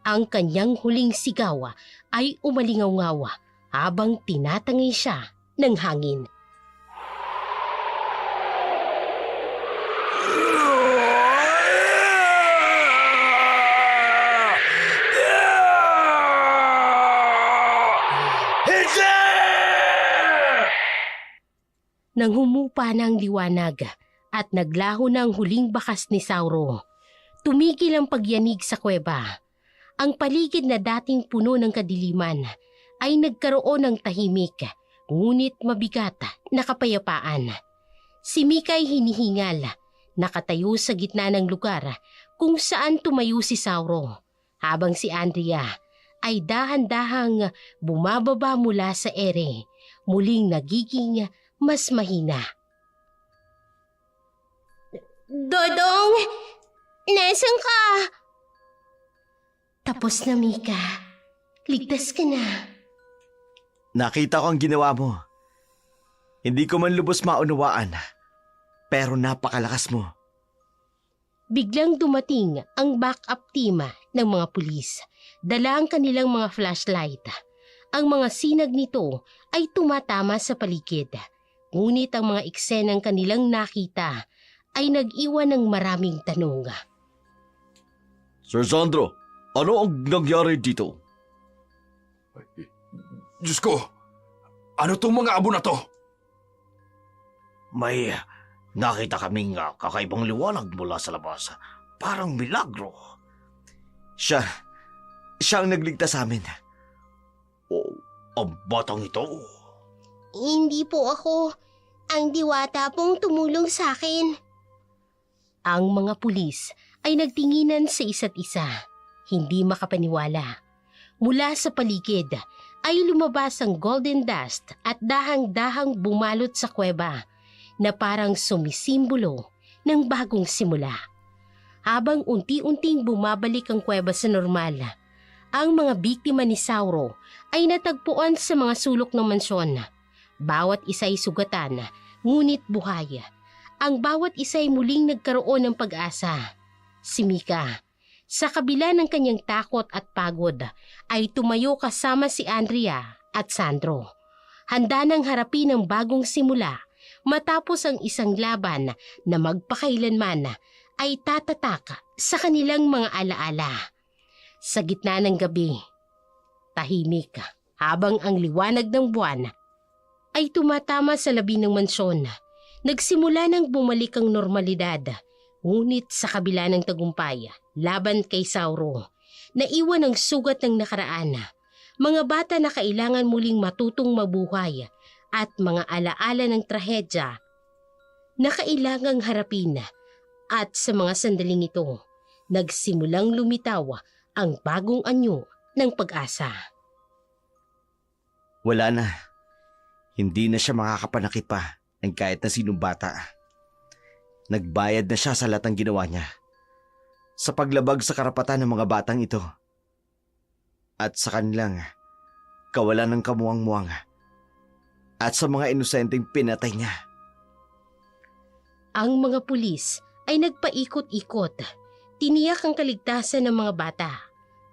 Ang kanyang huling sigaw ay umalingaw-ngaw habang tinatangay siya ng hangin. Nang humupa na ang liwanag at naglaho na ang huling bakas ni Sauro, tumigil ang pagyanig sa kuweba. Ang paligid na dating puno ng kadiliman ay nagkaroon ng tahimik, ngunit mabigat na kapayapaan. Si Mika ay hinihingal, nakatayo sa gitna ng lugar kung saan tumayo si Sauro, habang si Andrea ay dahan-dahang bumababa mula sa ere, muling nagiging mas mahina. Dodong! Nasaan ka? Tapos na, Mika. Ligtas ka na. Nakita ko ang ginawa mo. Hindi ko man lubos maunawaan, pero napakalakas mo. Biglang dumating ang backup team ng mga pulis. Dala ang kanilang mga flashlight. Ang mga sinag nito ay tumatama sa paligid. Ngunit ang mga eksenang kanilang nakita ay nag-iwan ng maraming tanong. Sir Sandro, ano ang nangyari dito? Diyos ko! Ano tong mga abo na to? May nakita kaming kakaibang liwanag mula sa labas. Parang milagro. Siya ang nagligtas sa amin. Oh, ang batang ito. Hindi po ako. Ang diwata pong tumulong sa akin. Ang mga pulis ay nagtinginan sa isa't isa, hindi makapaniwala. Mula sa paligid ay lumabas ang golden dust at dahang-dahang bumalot sa kuweba na parang sumisimbolo ng bagong simula. Habang unti-unting bumabalik ang kuweba sa normal, ang mga biktima ni Sauro ay natagpuan sa mga sulok ng mansyon. Bawat isa ay sugatan, ngunit buhay. Ang bawat isa ay muling nagkaroon ng pag-asa. Si Mika, sa kabila ng kanyang takot at pagod, ay tumayo kasama si Andrea at Sandro. Handa nang harapin ang bagong simula matapos ang isang laban na magpakailanman ay tatatak sa kanilang mga alaala. Sa gitna ng gabi, tahimik habang ang liwanag ng buwan ay tumatama sa labi ng mansyon. Nagsimula nang bumalik ang normalidad, ngunit sa kabila ng tagumpay laban kay Sauro, naiwan ang sugat ng nakaraan. Mga bata na kailangan muling matutong mabuhay at mga alaala ng trahedya na kailangang harapin. At sa mga sandaling ito, nagsimulang lumitaw ang bagong anyo ng pag-asa. Wala na. Hindi na siya makakapanakit pa ng kahit na sinong bata. Nagbayad na siya sa lahat ng ginawa niya. Sa paglabag sa karapatan ng mga batang ito. At sa kanilang kawalan ng kamuwang-muwang. At sa mga inosenteng pinatay niya. Ang mga pulis ay nagpaikot-ikot. Tiniyak ang kaligtasan ng mga bata.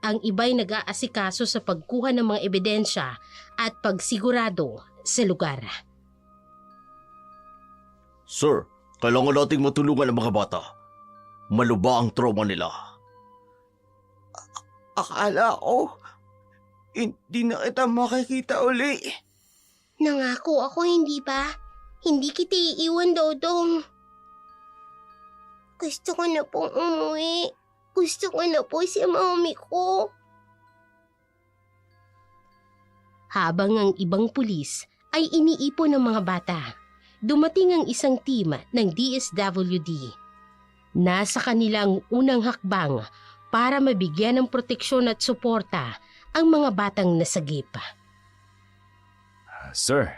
Ang iba'y nag-aasikaso sa pagkuha ng mga ebidensya at pagsigurado sa lugar. Sir, kailangan nating matulungan ang mga bata. Maluba ang trauma nila. Akala ko, hindi na kita makikita uli. Nangako ako, hindi ba? Hindi kita iiwan, Dodong. Gusto ko na pong umuwi. Gusto ko na po si mami ko. Habang ang ibang pulis ay iniipon ng mga bata, dumating ang isang team ng DSWD. Nasa kanilang unang hakbang para mabigyan ng proteksyon at suporta ang mga batang nasagip. Sir,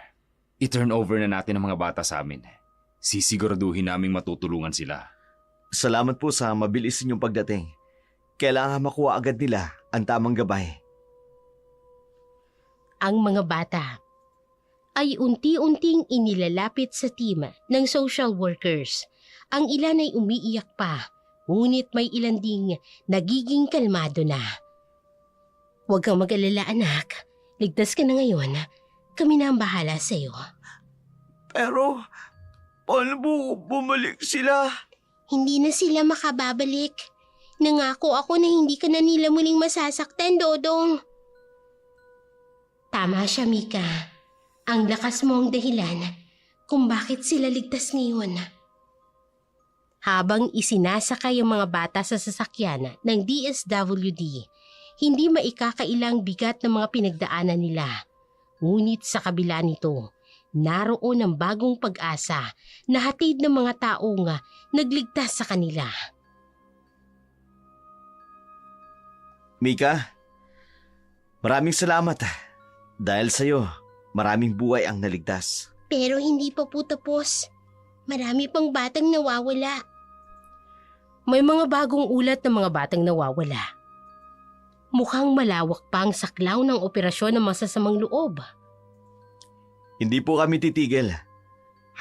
i-turn over na natin ang mga bata sa amin. Sisiguraduhin naming matutulungan sila. Salamat po sa mabilis ninyong pagdating. Kailangan makuha agad nila ang tamang gabay. Ang mga bata ay unti-unting inilalapit sa team ng social workers. Ang ilan ay umiiyak pa, ngunit may ilan ding nagiging kalmado na. Huwag kang mag-alala, anak. Ligtas ka na ngayon. Kami na ang bahala sa'yo. Pero, paano po bumalik sila? Hindi na sila makababalik. Nangako ako na hindi ka na nila muling masasaktan, Dodong. Tama siya, Mika. Ang lakas mo ang dahilan kung bakit sila ligtas ngayon. Habang isinasakay ang mga bata sa sasakyan ng DSWD, hindi maikakailang bigat ng mga pinagdaanan nila. Ngunit sa kabila nito, naroon ang bagong pag-asa na hatid ng mga taong nagligtas sa kanila. Mika, maraming salamat. Dahil sa'yo, maraming buhay ang naligtas. Pero hindi pa po tapos. Marami pang batang nawawala. May mga bagong ulat ng mga batang nawawala. Mukhang malawak pa ang saklaw ng operasyon ng masasamang loob. Hindi po kami titigil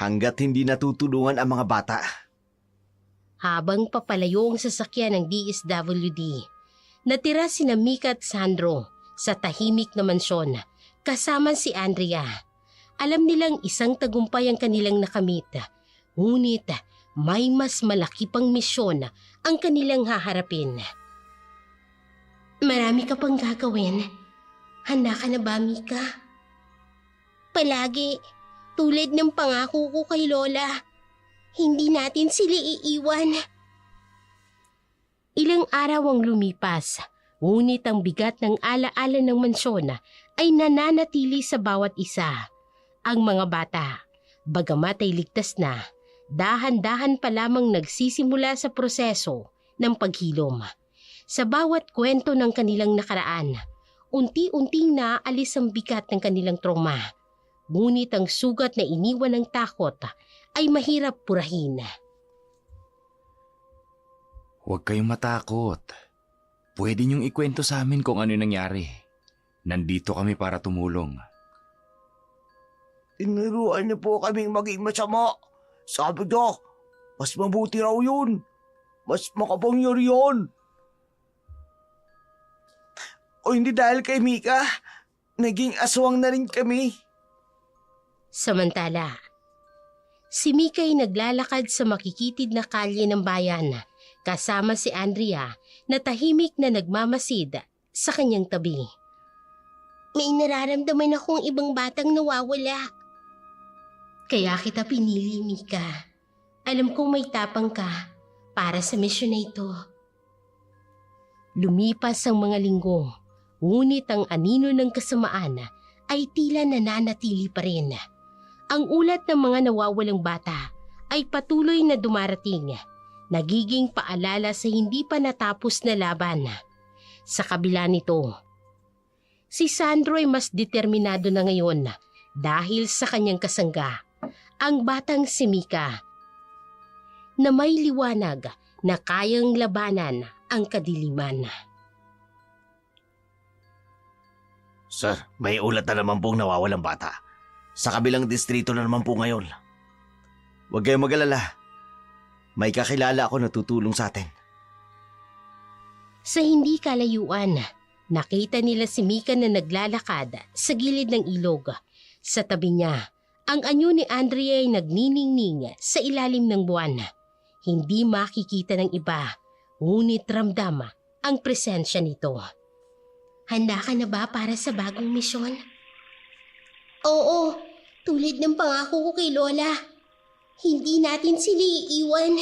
hanggat hindi natutulungan ang mga bata. Habang papalayo ang sasakyan ng DSWD, natira sina Mika at Sandro sa tahimik na mansyon kasama si Andrea. Alam nilang isang tagumpay ang kanilang nakamit, ngunit may mas malaki pang misyon ang kanilang haharapin. Marami ka pang gagawin. Handa ka na ba, Mika? Palagi, tulad ng pangako ko kay Lola, hindi natin sila iiwan. Ilang araw ang lumipas, ngunit ang bigat ng alaala ng mansyon ay nananatili sa bawat isa. Ang mga bata, bagamat ay ligtas na, dahan-dahan pa lamang nagsisimula sa proseso ng paghilom. Sa bawat kwento ng kanilang nakaraan, unti-unting naaalis ang bigat ng kanilang trauma. Ngunit ang sugat na iniwan ng takot ay mahirap purahin. Huwag kayong matakot. Pwede niyong ikwento sa amin kung ano nangyari. Nandito kami para tumulong. Tinuruan niyo po kaming maging masama. Sabi niyo, mas mabuti raw yun. Mas makapangyarihan. O hindi dahil kay Mika, naging aswang na rin kami. Samantala, si Mika ay naglalakad sa makikitid na kalye ng bayan kasama si Andrea na tahimik na nagmamasid sa kanyang tabi. May nararamdaman akong ibang batang nawawala. Kaya kita pinili, Mika. Alam kong may tapang ka para sa misyon na ito. Lumipas ang mga linggo, ngunit ang anino ng kasamaan ay tila nananatili pa rin. Ang ulat ng mga nawawalang bata ay patuloy na dumarating, nagiging paalala sa hindi pa natapos na laban. Sa kabila nito, si Sandro ay mas determinado na ngayon dahil sa kanyang kasangga, ang batang si Mika, na may liwanag na kayang labanan ang kadiliman. Sir, may ulat na naman pong nawawalang bata. Sa kabilang distrito na naman po ngayon. Huwag kayong mag-alala. May kakilala ako na tutulong sa atin. Sa hindi kalayuan, nakita nila si Mika na naglalakad sa gilid ng ilog. Sa tabi niya, ang anyo ni Andrea ay nagniningning sa ilalim ng buwan. Hindi makikita ng iba, ngunit ramdam ang presensya nito. Handa ka na ba para sa bagong misyon? Oo, tulad ng pangako ko kay Lola. Hindi natin sila iiwan.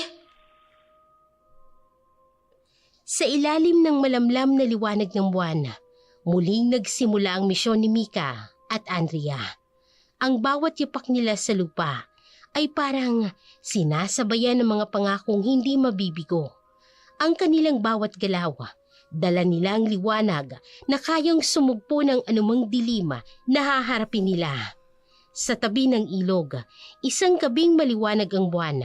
Sa ilalim ng malamlam na liwanag ng buwan, muling nagsimula ang misyon ni Mika at Andrea. Ang bawat yapak nila sa lupa ay parang sinasabayan ng mga pangakong hindi mabibigo. Ang kanilang bawat galaw, dala nila ang liwanag na kayang sumugpo ng anumang dilima na haharapin nila. Sa tabi ng ilog, isang gabing maliwanag ang buwan.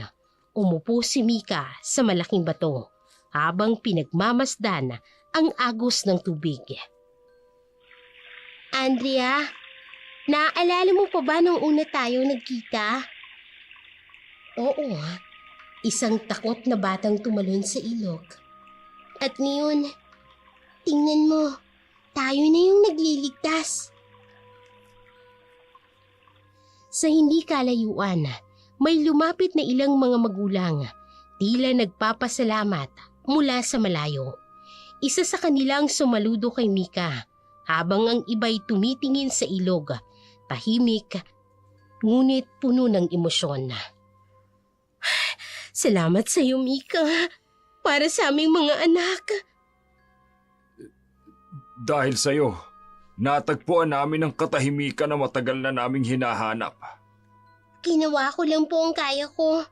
Umupo si Mika sa malaking bato habang pinagmamasdan ang agos ng tubig. Andrea, naaalala mo pa ba nung una tayo nagkita? Oo, isang takot na batang tumalon sa ilog. At ngayon, tingnan mo, tayo na yung nagliligtas. Sa hindi kalayuan, may lumapit na ilang mga magulang, tila nagpapasalamat mula sa malayo. Isa sa kanilang sumaludo kay Mika, habang ang iba'y tumitingin sa ilog, tahimik, ngunit puno ng emosyon. Salamat sa iyo, Mika, para sa aming mga anak. Dahil sa'yo, natagpuan namin ang katahimikan na matagal na naming hinahanap. Ginawa ko lang po ang kaya ko.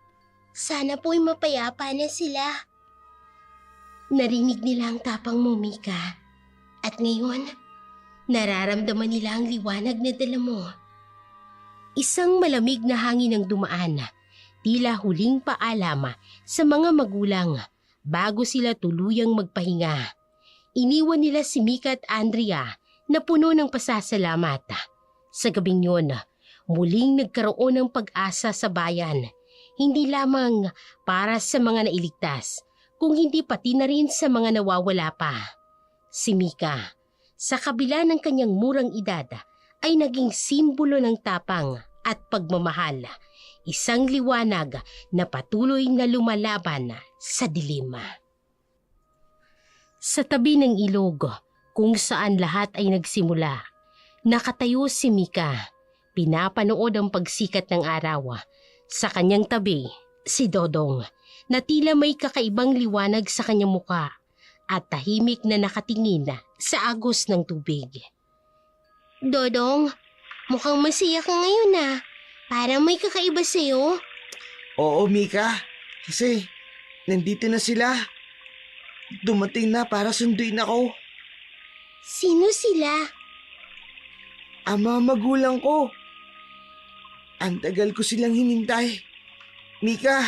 Sana po'y mapayapa na sila. Narinig nila ang tapang mo, Mika. At ngayon, nararamdaman nila ang liwanag na dala mo. Isang malamig na hangin ang dumaan, tila huling paalama sa mga magulang bago sila tuluyang magpahinga. Iniwan nila si Mika at Andrea na puno ng pasasalamat. Sa gabing yun, muling nagkaroon ng pag-asa sa bayan, hindi lamang para sa mga nailigtas, kung hindi pati na rin sa mga nawawala pa. Si Mika, sa kabila ng kanyang murang edad, ay naging simbolo ng tapang at pagmamahal, isang liwanag na patuloy na lumalaban sa dilim. Sa tabi ng ilog, kung saan lahat ay nagsimula, nakatayo si Mika, pinapanood ang pagsikat ng araw. Sa kanyang tabi, si Dodong, na tila may kakaibang liwanag sa kanyang muka at tahimik na nakatingin sa agos ng tubig. Dodong, mukhang masaya ka ngayon ah. Parang may kakaiba sa'yo. Oo, Mika. Kasi nandito na sila. Dumating na para sunduin ako. Sino sila? Ang mga magulang ko. Ang tagal ko silang hinintay. Mika,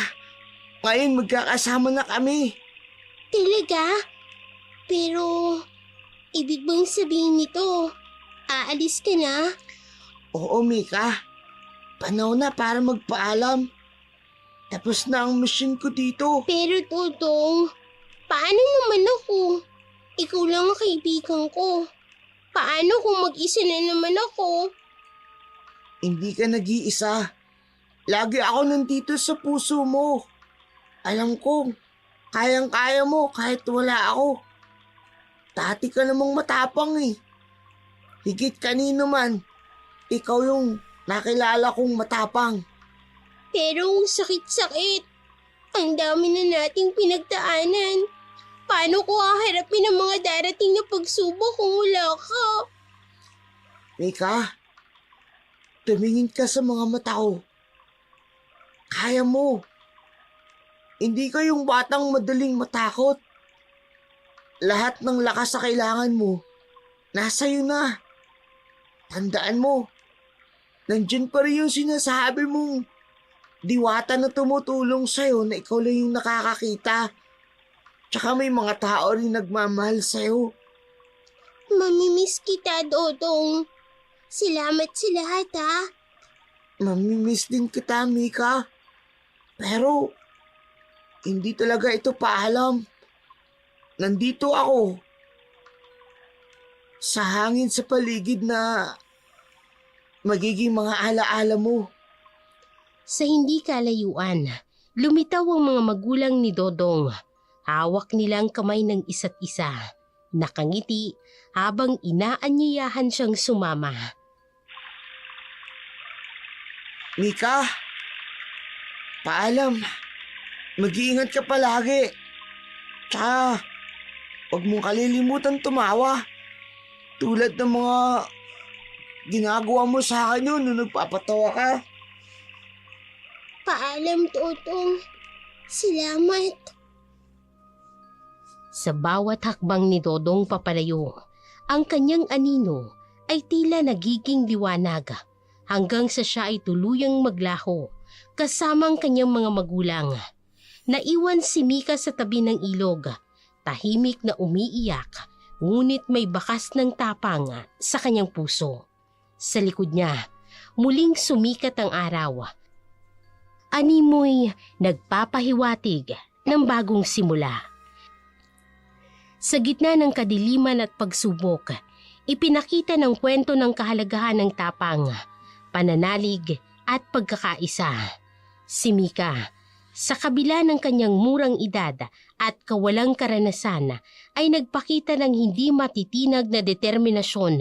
ngayon magkakasama na kami. Talaga? Pero, ibig bang sabihin nito, aalis ka na? Oo, Mika. Panahon na para magpaalam. Tapos na ang mission ko dito. Pero Dodong, paano naman ako? Ikaw lang ang kaibigan ko. Paano kung mag-isa na naman ako? Hindi ka nag-iisa. Lagi ako nandito sa puso mo. Alam ko, kayang-kaya mo kahit wala ako. Dati ka namang matapang eh. Higit kanino man, ikaw yung nakilala kong matapang. Pero ang sakit-sakit. Ang dami na nating pinagdaanan. Paano ko haharapin ang mga darating na pagsubok kung wala ka? Mika, tumingin ka sa mga mata ko. Kaya mo. Hindi ka yung batang madaling matakot. Lahat ng lakas sa kailangan mo, nasa iyo na. Tandaan mo, nandyan pa rin yung sinasabi mong diwata na tumutulong sa'yo na ikaw lang yung nakakakita. Tsaka may mga tao rin nagmamahal sa'yo. Mamimiss kita, Dodong. Salamat sa lahat, ha? Mamimiss din kita, Mika. Pero, hindi talaga ito paalam. Nandito ako. Sa hangin sa paligid na magiging mga alaala mo. Sa hindi kalayuan, lumitaw ang mga magulang ni Dodong. Hawak nila ang kamay ng isa't isa. Nakangiti habang inaanyayahan siyang sumama. Mika, paalam. Mag-iingat ka palagi. Tsaka, huwag mong kalilimutan tumawa. Tulad ng mga ginagawa mo sa akin yun nung nagpapatawa ka. Paalam, Totong. Salamat. Sa bawat hakbang ni Dodong papalayo, ang kanyang anino ay tila nagiging liwanag hanggang sa siya ay tuluyang maglaho kasama ang kanyang mga magulang. Naiwan si Mika sa tabi ng ilog, tahimik na umiiyak, ngunit may bakas ng tapang sa kanyang puso. Sa likod niya, muling sumikat ang araw. Animoy nagpapahiwatig ng bagong simula. Sa gitna ng kadiliman at pagsubok, ipinakita ng kwento ng kahalagahan ng tapang, pananalig at pagkakaisa. Si Mika, sa kabila ng kanyang murang edad at kawalang karanasan, ay nagpakita ng hindi matitinag na determinasyon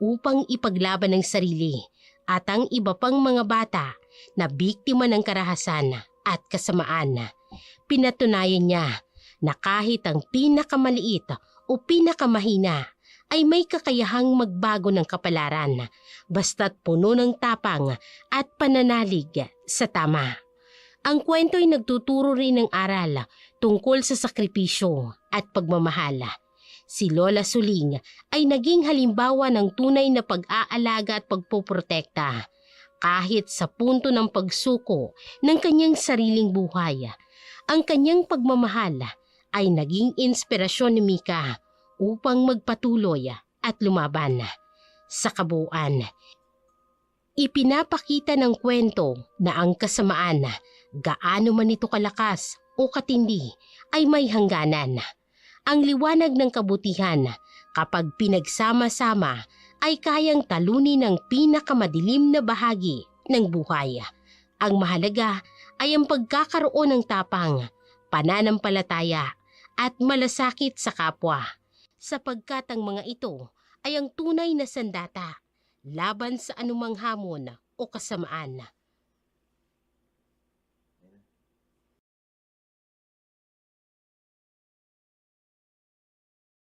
upang ipaglaban ang sarili at ang iba pang mga bata na biktima ng karahasan at kasamaan. Pinatunayan niya na kahit ang pinakamaliit o pinakamahina ay may kakayahang magbago ng kapalaran basta't puno ng tapang at pananalig sa tama. Ang kwento ay nagtuturo rin ng aral tungkol sa sakripisyo at pagmamahal. Si Lola Suling ay naging halimbawa ng tunay na pag-aalaga at pagpoprotekta kahit sa punto ng pagsuko ng kanyang sariling buhay. Ang kanyang pagmamahal ay naging inspirasyon ni Mika upang magpatuloy at lumaban. Sa kabuuan, ipinapakita ng kwento na ang kasamaan, gaano man ito kalakas o katindi, ay may hangganan. Ang liwanag ng kabutihan, kapag pinagsama-sama, ay kayang talunin ang pinakamadilim na bahagi ng buhay. Ang mahalaga ay ang pagkakaroon ng tapang, pananampalataya at malasakit sa kapwa, sapagkat ang mga ito ay ang tunay na sandata laban sa anumang hamon o kasamaan.